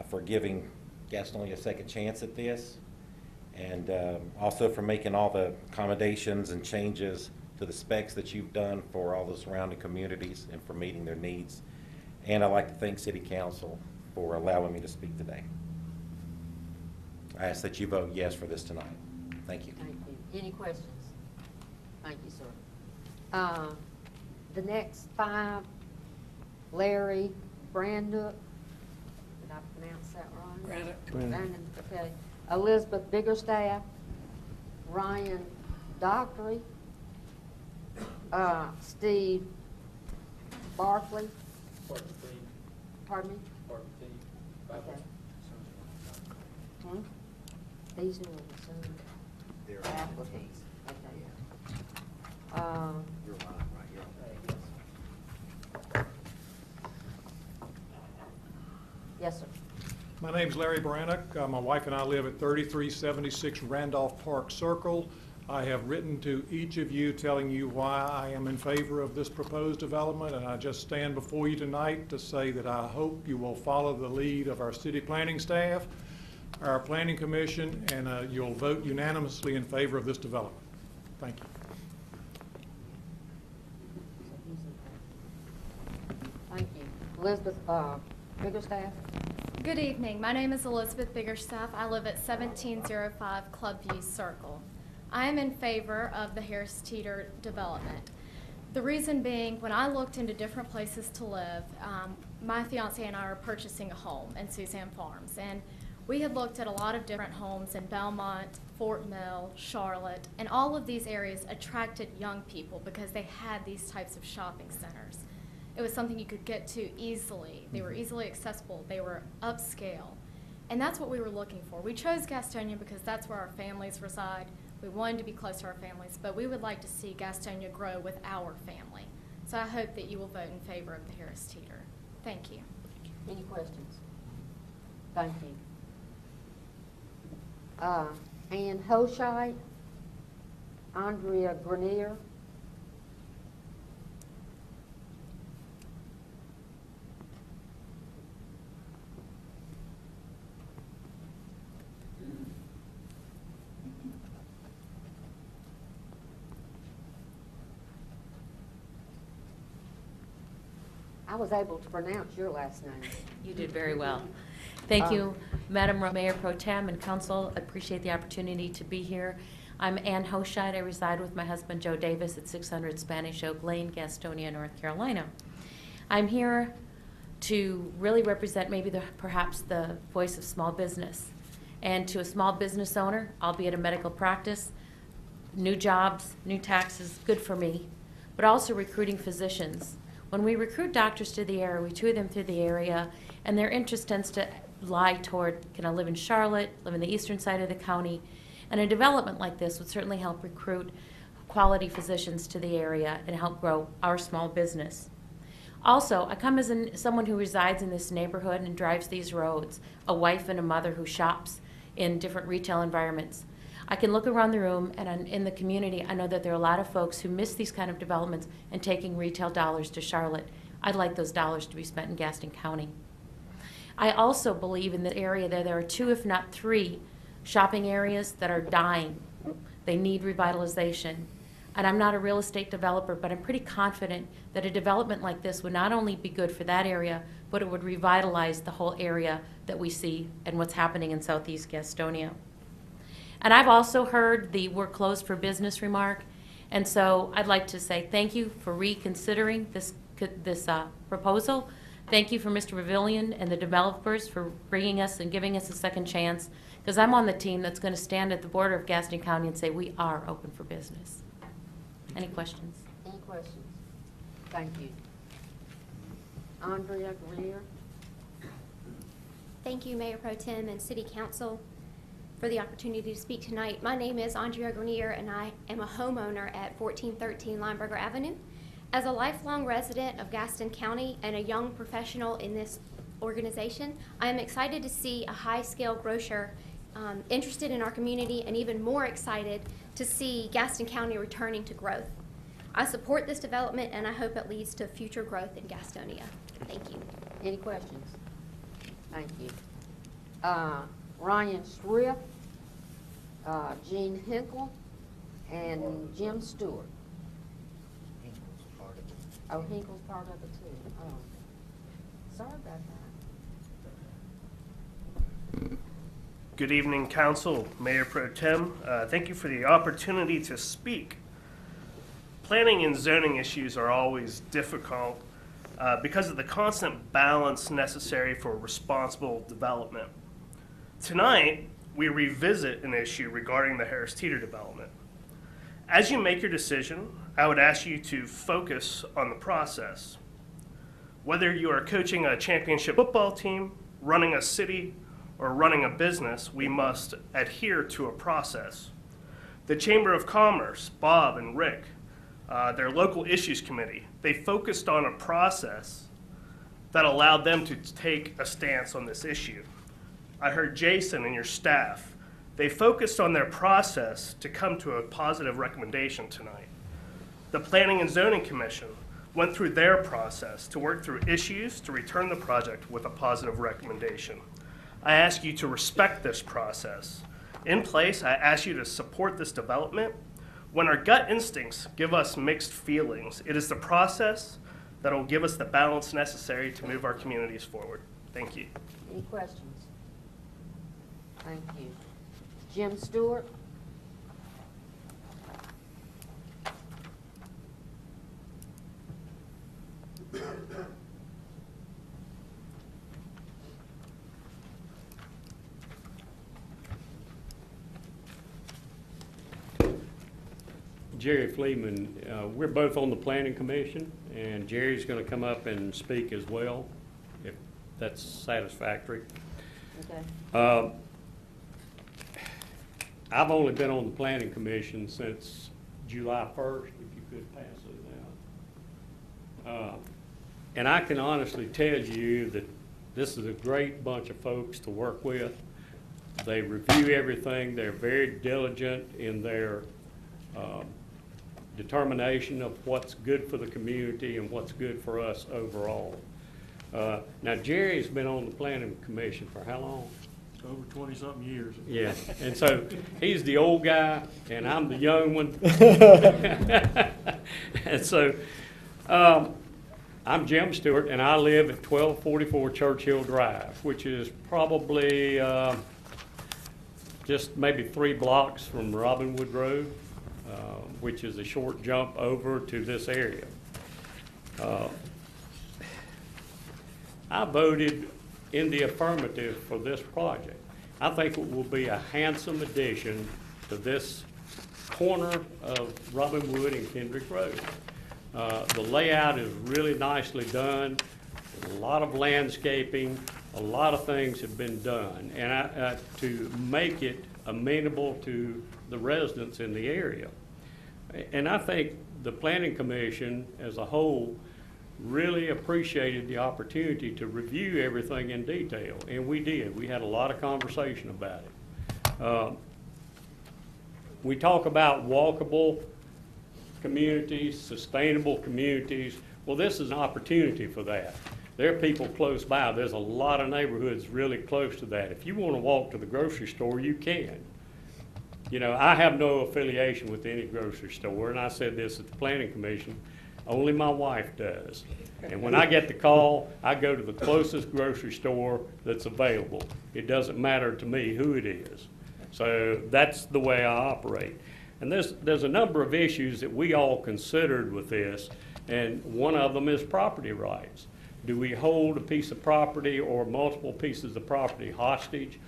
for giving Gastonia a second chance at this, and also for making all the accommodations and changes to the specs that you've done for all the surrounding communities and for meeting their needs. And I'd like to thank City Council for allowing me to speak today. I ask that you vote yes for this tonight. Thank you. Thank you. Any questions? Thank you, sir. The next 5, Larry Branduk. Did I pronounce that right? Branduk. Okay. Elizabeth Biggerstaff, Ryan Dockery, Steve Barkley. Pardon me? Okay. These are the some applicants. Okay. You're right, Yes, sir. My name's Larry Brannock. My wife and I live at 3376 Randolph Park Circle. I have written to each of you telling you why I am in favor of this proposed development, and I just stand before you tonight to say that I hope you will follow the lead of our city planning staff, our planning commission, and you'll vote unanimously in favor of this development. Thank you. Thank you. Elizabeth Biggerstaff. Good evening. My name is Elizabeth Biggerstaff. I live at 1705 Clubview Circle. I am in favor of the Harris Teeter development. The reason being, when I looked into different places to live, my fiance and I are purchasing a home in Suzanne Farms, and we had looked at a lot of different homes in Belmont, Fort Mill, Charlotte, and all of these areas attracted young people because they had these types of shopping centers. It was something you could get to easily. They were easily accessible. They were upscale. And that's what we were looking for. We chose Gastonia because that's where our families reside. We wanted to be close to our families, but we would like to see Gastonia grow with our family. So I hope that you will vote in favor of the Harris Teeter. Thank you. Any questions? Thank you. Ann Hoshite, Andrea Grenier. I was able to pronounce your last name. You did very well. Thank you, Madam Mayor Pro Tem and Council. I appreciate the opportunity to be here. I'm Ann Hoshide. I reside with my husband, Joe Davis, at 600 Spanish Oak Lane, Gastonia, North Carolina. I'm here to really represent maybe perhaps the voice of small business. And to a small business owner, albeit a medical practice, new jobs, new taxes, good for me, but also recruiting physicians. When we recruit doctors to the area, we tour them through the area, and their interest tends to lie toward, can I live in Charlotte, live in the eastern side of the county, and a development like this would certainly help recruit quality physicians to the area and help grow our small business. Also, I come as someone who resides in this neighborhood and drives these roads, a wife and a mother who shops in different retail environments. I can look around the room and in the community, I know that there are a lot of folks who miss these kind of developments and taking retail dollars to Charlotte. I'd like those dollars to be spent in Gaston County. I also believe in the area there are 2, if not 3, shopping areas that are dying. They need revitalization. And I'm not a real estate developer, but I'm pretty confident that a development like this would not only be good for that area, but it would revitalize the whole area that we see and what's happening in Southeast Gastonia. And I've also heard the "we're closed for business" remark, and so I'd like to say thank you for reconsidering this proposal. Thank you for Mr. Vermillion and the developers for bringing us and giving us a second chance, because I'm on the team that's going to stand at the border of Gaston County and say we are open for business. Any questions? Any questions? Thank you. Andrea Greer. Thank you, Mayor Pro Tem and City Council. for the opportunity to speak tonight. My name is Andrea Grenier, and I am a homeowner at 1413 Lineberger Avenue. As a lifelong resident of Gaston County and a young professional in this organization, I am excited to see a high-scale grocer interested in our community, and even more excited to see Gaston County returning to growth. I support this development, and I hope it leads to future growth in Gastonia. Thank you. Any questions? Thank you. Ryan Swift, Gene Hinkle, and Jim Stewart. Oh, Hinkle's part of it too. Oh, sorry about that. Good evening, Council, Mayor Pro Tem. Thank you for the opportunity to speak. Planning and zoning issues are always difficult because of the constant balance necessary for responsible development. Tonight, we revisit an issue regarding the Harris Teeter development. As you make your decision, I would ask you to focus on the process. Whether you are coaching a championship football team, running a city, or running a business, we must adhere to a process. The Chamber of Commerce, Bob and Rick, their local issues committee, they focused on a process that allowed them to take a stance on this issue. I heard Jason and your staff, they focused on their process to come to a positive recommendation tonight. The Planning and Zoning Commission went through their process to work through issues to return the project with a positive recommendation. I ask you to respect this process. In place, I ask you to support this development. When our gut instincts give us mixed feelings, it is the process that will give us the balance necessary to move our communities forward. Thank you. Any questions? Thank you. Jim Stewart? Jerry Fleeman, we're both on the Planning Commission, and Jerry's going to come up and speak as well, if that's satisfactory. Okay. I've only been on the Planning Commission since July 1st, if you could pass it out. And I can honestly tell you that this is a great bunch of folks to work with. They review everything. They're very diligent in their determination of what's good for the community and what's good for us overall. Now, Jerry's been on the Planning Commission for how long? Over 20-something years. Yeah, and so he's the old guy, and I'm the young one. And so I'm Jim Stewart, and I live at 1244 Churchill Drive, which is probably just maybe 3 blocks from Robinwood Road, which is a short jump over to this area. I voted in the affirmative for this project. I think it will be a handsome addition to this corner of Robinwood and Kendrick Road. The layout is really nicely done, a lot of landscaping, a lot of things have been done, and to make it amenable to the residents in the area. And I think the Planning Commission as a whole really appreciated the opportunity to review everything in detail, and we did. We had a lot of conversation about it. We talk about walkable communities, sustainable communities. Well, this is an opportunity for that. There are people close by. There's a lot of neighborhoods really close to that. If you want to walk to the grocery store, you can. You know, I have no affiliation with any grocery store, and I said this at the Planning Commission. Only my wife does. And when I get the call, I go to the closest grocery store that's available. It doesn't matter to me who it is. So that's the way I operate. And there's a number of issues that we all considered with this, and one of them is property rights. Do we hold a piece of property or multiple pieces of property hostage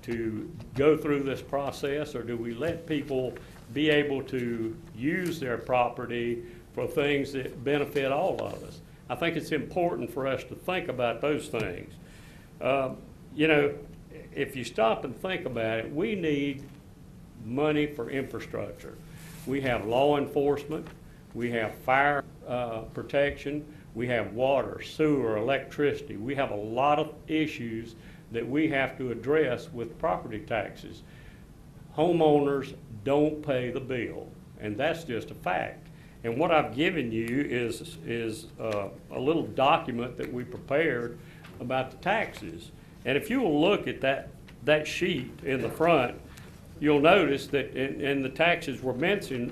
to go through this process, or do we let people be able to use their property for things that benefit all of us? I think it's important for us to think about those things. You know, if you stop and think about it, we need money for infrastructure. We have law enforcement, we have fire protection, we have water, sewer, electricity. We have a lot of issues that we have to address with property taxes. Homeowners don't pay the bill, and that's just a fact. And what I've given you is a little document that we prepared about the taxes. And if you will look at that sheet in the front, you'll notice that, and the taxes were mentioned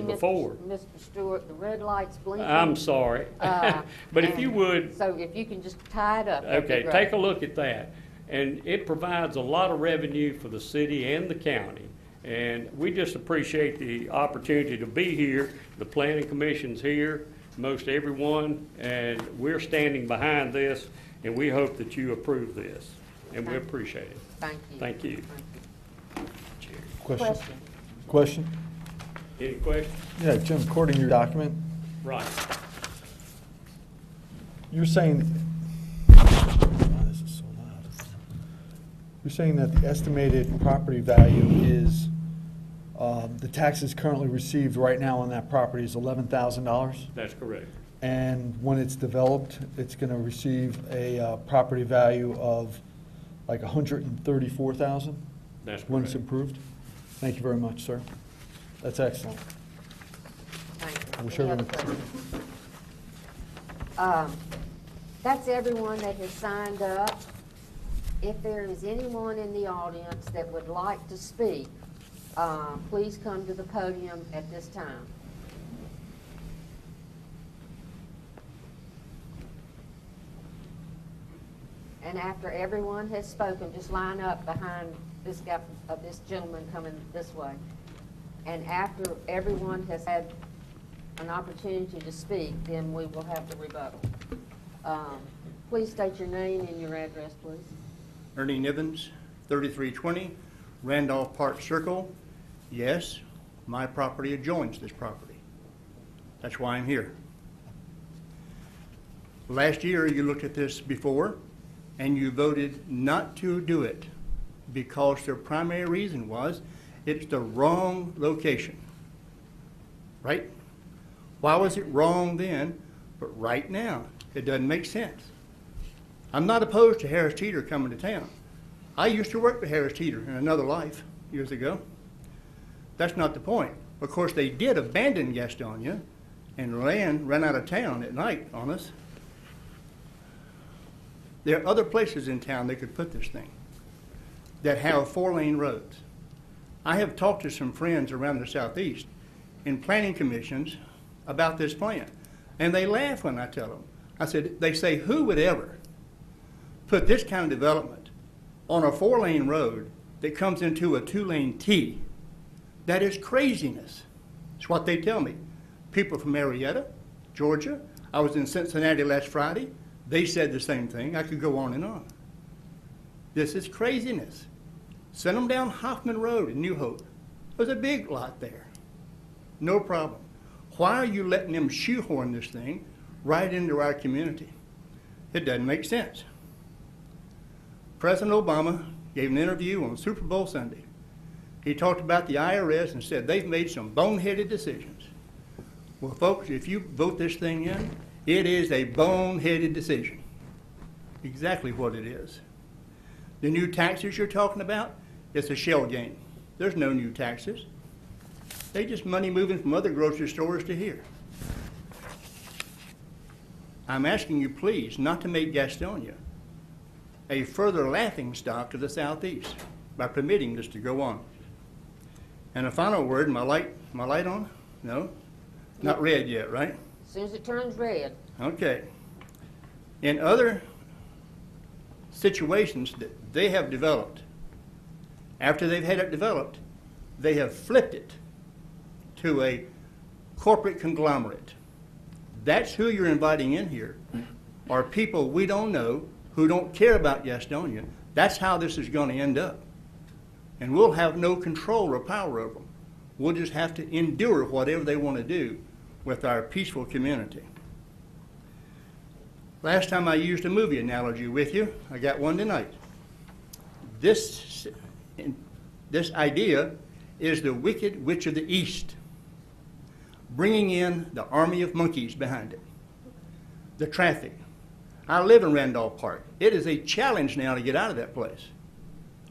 before. Mr. Stewart, the red light's blinking. I'm sorry. But if you would. So if you can just tie it up. that'd be Okay, great. take a look at that. And it provides a lot of revenue for the city and the county. And we just appreciate the opportunity to be here. The planning commission's here, most everyone, and we're standing behind this, and we hope that you approve this. And we appreciate it. Thank you. Thank you. Question? Question. Question? Any questions? Yeah, Jim, according to your document, Right. you're saying, this is so loud. You're saying that the estimated property value is, the taxes currently received right now on that property is $11,000? That's correct. And when it's developed, it's going to receive a property value of like $134,000? That's When it's correct. improved? Thank you very much, sir. That's excellent. Thank you. I wish Any other everyone- questions? That's everyone that has signed up. If there is anyone in the audience that would like to speak, please come to the podium at this time. And after everyone has spoken, just line up behind this guy, this gentleman coming this way. And after everyone has had an opportunity to speak, then we will have the rebuttal. Please state your name and your address, please. Ernie Nivens, 3320 Randolph Park Circle. Yes, my property adjoins this property. That's why I'm here. Last year, you looked at this before, and you voted not to do it because their primary reason was it's the wrong location. Right? Why was it wrong then, but right now? It doesn't make sense. I'm not opposed to Harris Teeter coming to town. I used to work for Harris Teeter in another life years ago. That's not the point. Of course, they did abandon Gastonia, and land ran out of town at night on us. There are other places in town they could put this thing that have 4-lane roads. I have talked to some friends around the southeast in planning commissions about this plan, and they laugh when I tell them. I said, they say, who would ever put this kind of development on a 4-lane road that comes into a 2-lane T? That is craziness. It's what they tell me. People from Marietta, Georgia. I was in Cincinnati last Friday. They said the same thing. I could go on and on. This is craziness. Send them down Hoffman Road in New Hope. There's a big lot there. No problem. Why are you letting them shoehorn this thing right into our community? It doesn't make sense. President Obama gave an interview on Super Bowl Sunday. He talked about the IRS and said they've made some boneheaded decisions. Well, folks, if you vote this thing in, it is a boneheaded decision. Exactly what it is. The new taxes you're talking about, it's a shell game. There's no new taxes. They just money moving from other grocery stores to here. I'm asking you, please, not to make Gastonia a further laughingstock to the southeast by permitting this to go on. And a final word, my light on? No? Not red yet, right? As soon as it turns red. Okay. In other situations that they have developed, after they've had it developed, they have flipped it to a corporate conglomerate. That's who you're inviting in here, are people we don't know who don't care about Gastonia. That's how this is going to end up. And we'll have no control or power over them. We'll just have to endure whatever they want to do with our peaceful community. Last time I used a movie analogy with you, I got one tonight. This idea is the wicked witch of the East, bringing in the army of monkeys behind it. The traffic. I live in Randolph Park. It is a challenge now to get out of that place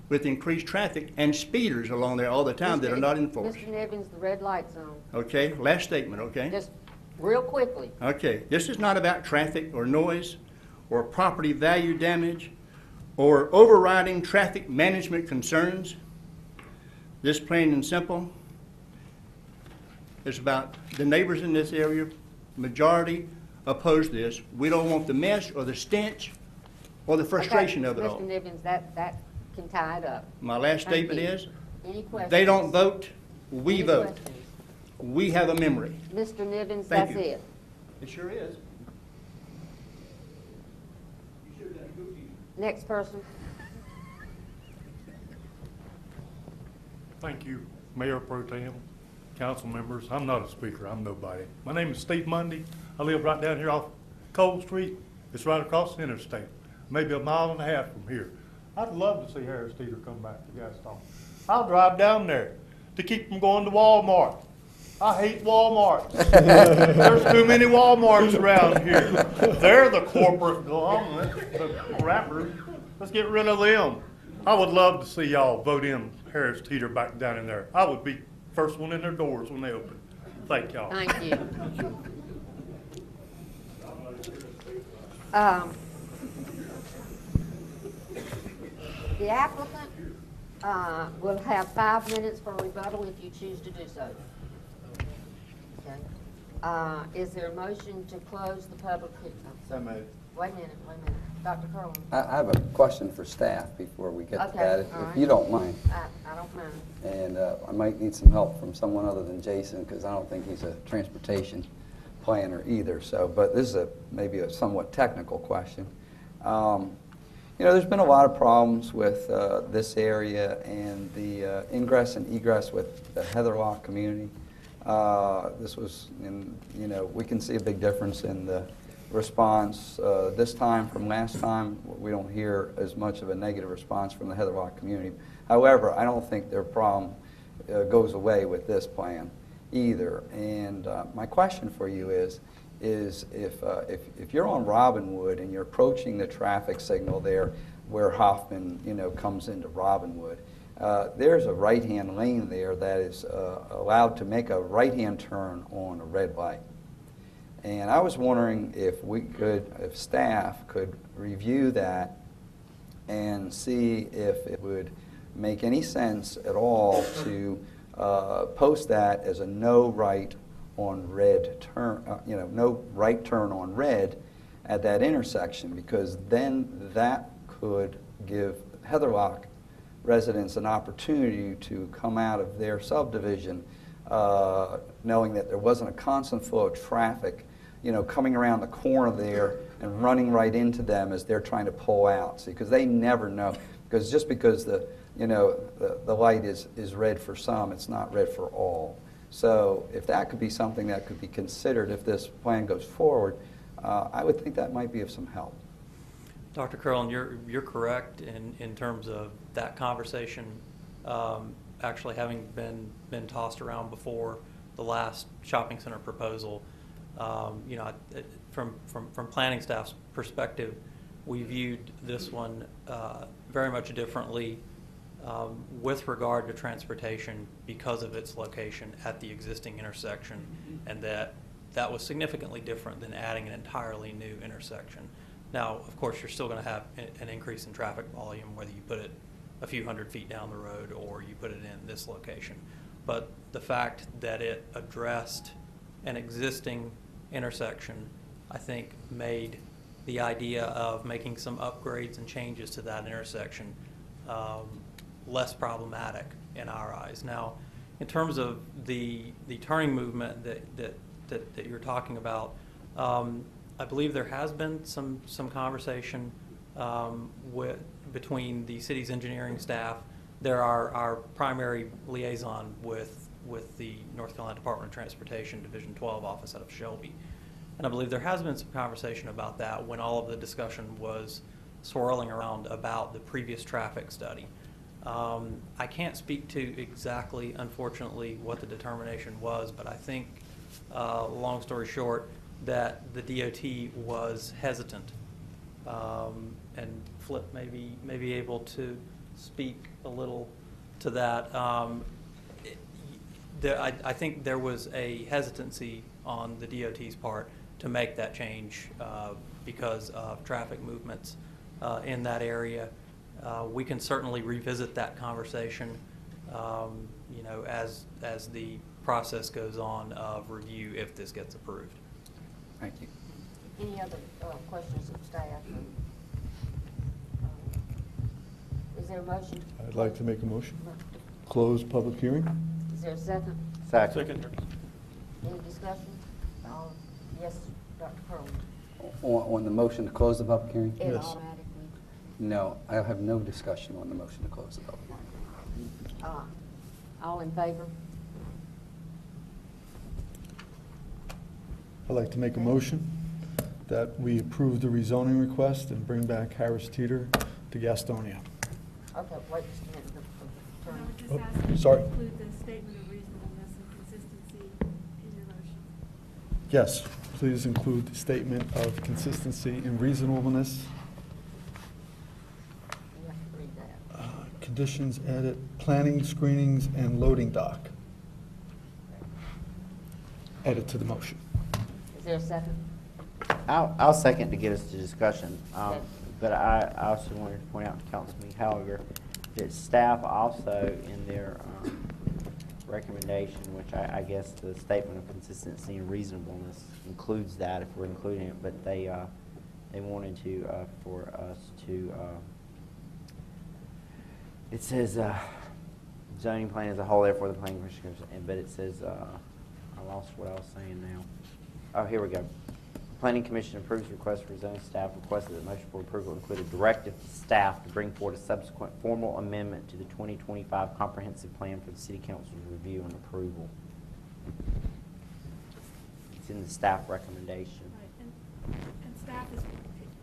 with increased traffic and speeders along there all the time that are not enforced. Mr. Nevins, the red light zone. Okay, last statement, okay? Just real quickly. Okay, this is not about traffic or noise or property value damage or overriding traffic management concerns. This plain and simple is about the neighbors in this area. Majority oppose this. We don't want the mess or the stench or the frustration of it all. Mr. Nevins, that can tie it up. My last Thank statement you. is, Any questions? they don't vote, we Any vote. questions? We have a memory. Mr. Nevins, Thank that's you. it. It sure is. Next person. Thank you, Mayor Pro Tem, council members. I'm not a speaker, I'm nobody. My name is Steve Mundy. I live right down here off Cole Street. It's right across the interstate, maybe a mile and a half from here. I'd love to see Harris Teeter come back to Gaston. I'll drive down there to keep from going to Walmart. I hate Walmart. There's too many Walmarts around here. They're the corporate conglomerate, the rappers. Let's get rid of them. I would love to see y'all vote in Harris Teeter back down in there. I would be first one in their doors when they open. Thank y'all. Thank you. The applicant will have 5 minutes for rebuttal if you choose to do so. Okay. Is there a motion to close the public hearing? So moved. Wait a minute. Dr. Curlin? I have a question for staff before we get to Okay, that, all right. if you don't mind. I don't mind. And I might need some help from someone other than Jason, because I don't think he's a transportation planner either. So, but this is maybe a somewhat technical question. You know, there's been a lot of problems with this area and the ingress and egress with the Heatherlock community. This was, you know, we can see a big difference in the response this time from last time. We don't hear as much of a negative response from the Heatherlock community. However, I don't think their problem goes away with this plan either. And my question for you is if you're on Robinwood and you're approaching the traffic signal there where Hoffman, you know, comes into Robinwood, there's a right-hand lane there that is allowed to make a right-hand turn on a red light. And I was wondering if staff could review that and see if it would make any sense at all to post that as a no right on red turn, no right turn on red at that intersection, because then that could give Heatherlock residents an opportunity to come out of their subdivision knowing that there wasn't a constant flow of traffic, you know, coming around the corner there and running right into them as they're trying to pull out. See, because they never know, because just because the light is red for some, it's not red for all. So if that could be something that could be considered if this plan goes forward, I would think that might be of some help. Dr. Curlin, you're correct in terms of that conversation actually having been tossed around before the last shopping center proposal. You know, from planning staff's perspective, we viewed this one very much differently with regard to transportation because of its location at the existing intersection, and that was significantly different than adding an entirely new intersection. Now, of course, you're still going to have an increase in traffic volume whether you put it a few hundred feet down the road or you put it in this location. But the fact that it addressed an existing intersection, I think, made the idea of making some upgrades and changes to that intersection less problematic in our eyes. Now, in terms of the turning movement that you're talking about, I believe there has been some conversation between the city's engineering staff. They're our primary liaison with the North Carolina Department of Transportation Division 12 office out of Shelby. And I believe there has been some conversation about that when all of the discussion was swirling around about the previous traffic study. I can't speak to exactly, unfortunately, what the determination was, but I think, long story short, that the DOT was hesitant. And Flip may be able to speak a little to that. I think there was a hesitancy on the DOT's part to make that change because of traffic movements in that area. We can certainly revisit that conversation, as the process goes on of review if this gets approved. Thank you. Any other questions of staff? Is there a motion? I'd like to make a motion. Close public hearing. Is there a second? Second. Any discussion? Yes, Dr. Pearl. On the motion to close the public hearing? It Yes. automatically. No, I have no discussion on the motion to close the public hearing. All in favor? I'd like to make a motion that we approve the rezoning request and bring back Harris Teeter to Gastonia. Okay, wait just a minute. I would just Oh, ask you sorry. to include the statement of reasonableness and consistency in your motion. Yes, please include the statement of consistency and reasonableness. You have to read that. Conditions added, planning, screenings, and loading dock. Added to the motion. Is there a second? I'll second to get us to discussion. Okay. But I also wanted to point out to Councilman Gallagher that staff also in their recommendation, which I guess the statement of consistency and reasonableness includes that if we're including it, but they wanted to for us to it says zoning plan as a whole, therefore the planning commission, but it says I lost what I was saying now. Oh, here we go. Planning Commission approves request for zoning staff requested that motion for approval include a directive to staff to bring forward a subsequent formal amendment to the 2025 comprehensive plan for the City Council's review and approval. It's in the staff recommendation. Right, and staff is,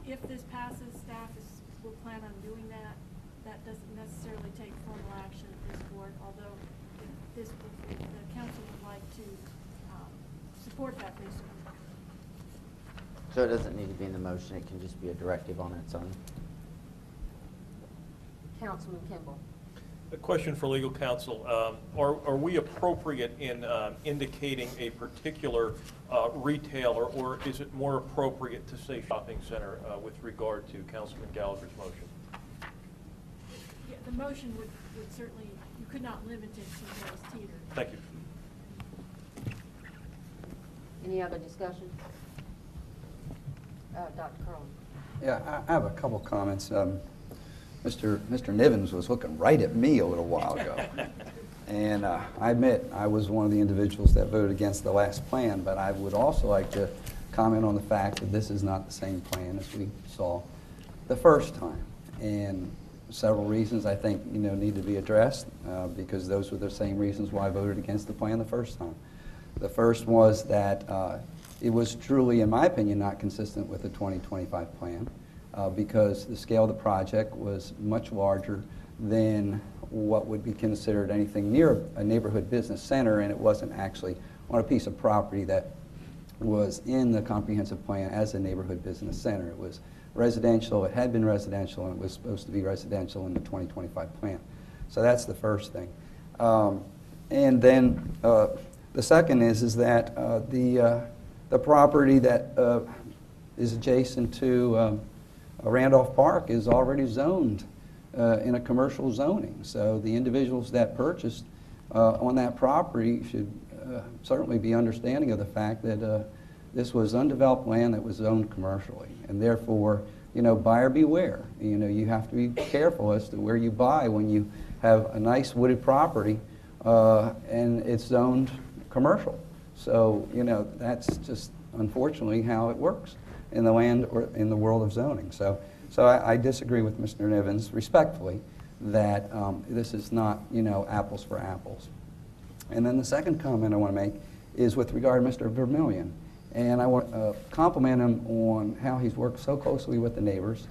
if this passes, will plan on doing that. That doesn't necessarily take formal action at this board, although if the council would like to support that based on. So it doesn't need to be in the motion, it can just be a directive on its own. Councilman Kimball. A question for legal counsel. Are we appropriate in indicating a particular retailer, or is it more appropriate to say shopping center with regard to Councilman Gallagher's motion? Yeah, the motion would certainly, you could not limit it to Harris Teeter. Thank you. Any other discussion? Dr. Curley. Yeah, I have a couple comments. Mr. Nivens was looking right at me a little while ago. And I admit, I was one of the individuals that voted against the last plan, but I would also like to comment on the fact that this is not the same plan as we saw the first time. And several reasons I think need to be addressed because those were the same reasons why I voted against the plan the first time. The first was that it was truly, in my opinion, not consistent with the 2025 plan because the scale of the project was much larger than what would be considered anything near a neighborhood business center, and it wasn't actually on a piece of property that was in the comprehensive plan as a neighborhood business center. It was residential, it had been residential, and it was supposed to be residential in the 2025 plan. So that's the first thing. And then the second is that the property that is adjacent to Randolph Park is already zoned in a commercial zoning. So the individuals that purchased on that property should certainly be understanding of the fact that this was undeveloped land that was zoned commercially. And therefore, buyer beware. You have to be careful as to where you buy when you have a nice wooded property and it's zoned commercial. So, that's just unfortunately how it works in the land or in the world of zoning. So I disagree with Mr. Nivens respectfully that this is not, apples for apples. And then the second comment I want to make is with regard to Mr. Vermillion. And I want to compliment him on how he's worked so closely with the neighbors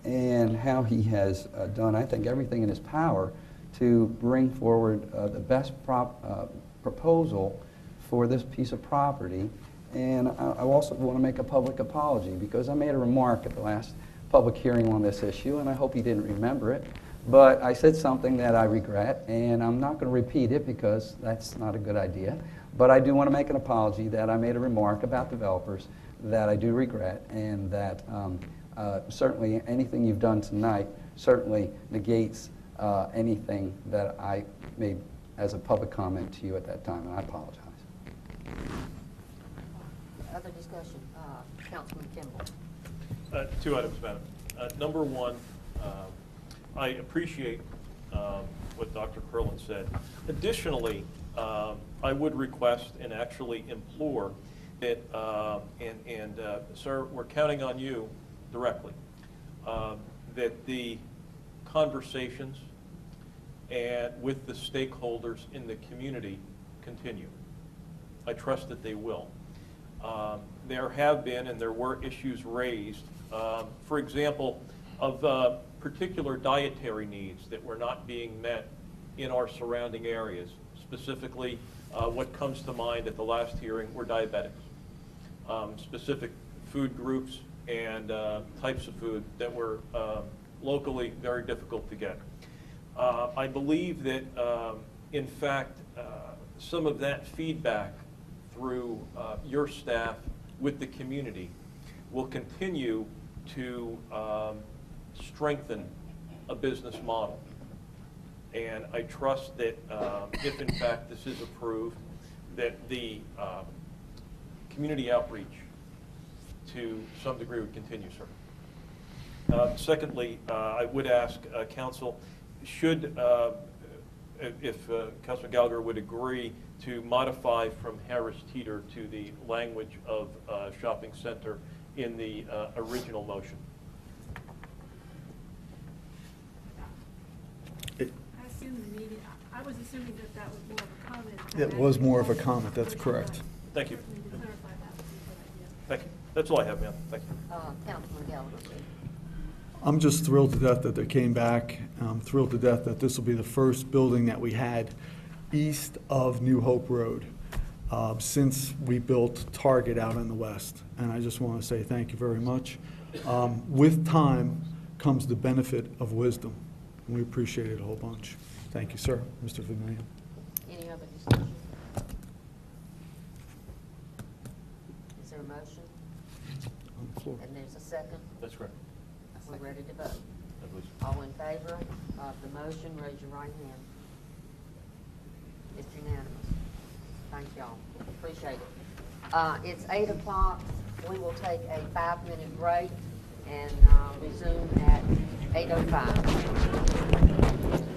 and how he has done, I think, everything in his power to bring forward the best proposal for this piece of property. And I also want to make a public apology because I made a remark at the last public hearing on this issue, and I hope you didn't remember it. But I said something that I regret, and I'm not going to repeat it because that's not a good idea. But I do want to make an apology that I made a remark about developers that I do regret, and that certainly anything you've done tonight certainly negates anything that I made as a public comment to you at that time, and I apologize. Other discussion, Councilman Kimball. Two items, Madam. Number one, I appreciate what Dr. Curlin said. Additionally, I would request and actually implore that, sir, we're counting on you directly, that the conversations and with the stakeholders in the community continue. I trust that they will. There have been and there were issues raised, for example, of particular dietary needs that were not being met in our surrounding areas. Specifically, what comes to mind at the last hearing were diabetics, specific food groups and types of food that were locally very difficult to get. I believe that, in fact, some of that feedback through your staff with the community will continue to strengthen a business model. And I trust that if in fact this is approved, that the community outreach to some degree would continue, sir. Secondly, I would ask council, should, if Councilman Gallagher would agree to modify from Harris Teeter to the language of shopping center in the original motion. I was assuming that that was more of a comment. It was more of a comment, that's correct. Thank you. Certainly to clarify that would be a good idea. Thank you. That's all I have, ma'am. Thank you. Councilman Gallagher. I'm just thrilled to death that they came back. I'm thrilled to death that this will be the first building that we had east of New Hope Road since we built Target out in the west. And I just want to say thank you very much. With time comes the benefit of wisdom. And we appreciate it a whole bunch. Thank you, sir. Mr. Vermillion. Any other discussion? Is there a motion? On the floor. And there's a second? That's correct. We're ready to vote. I believe. All in favor of the motion, raise your right hand. It's unanimous. Thank y'all. Appreciate it. It's 8 o'clock. We will take a 5-minute break and resume at 8:05.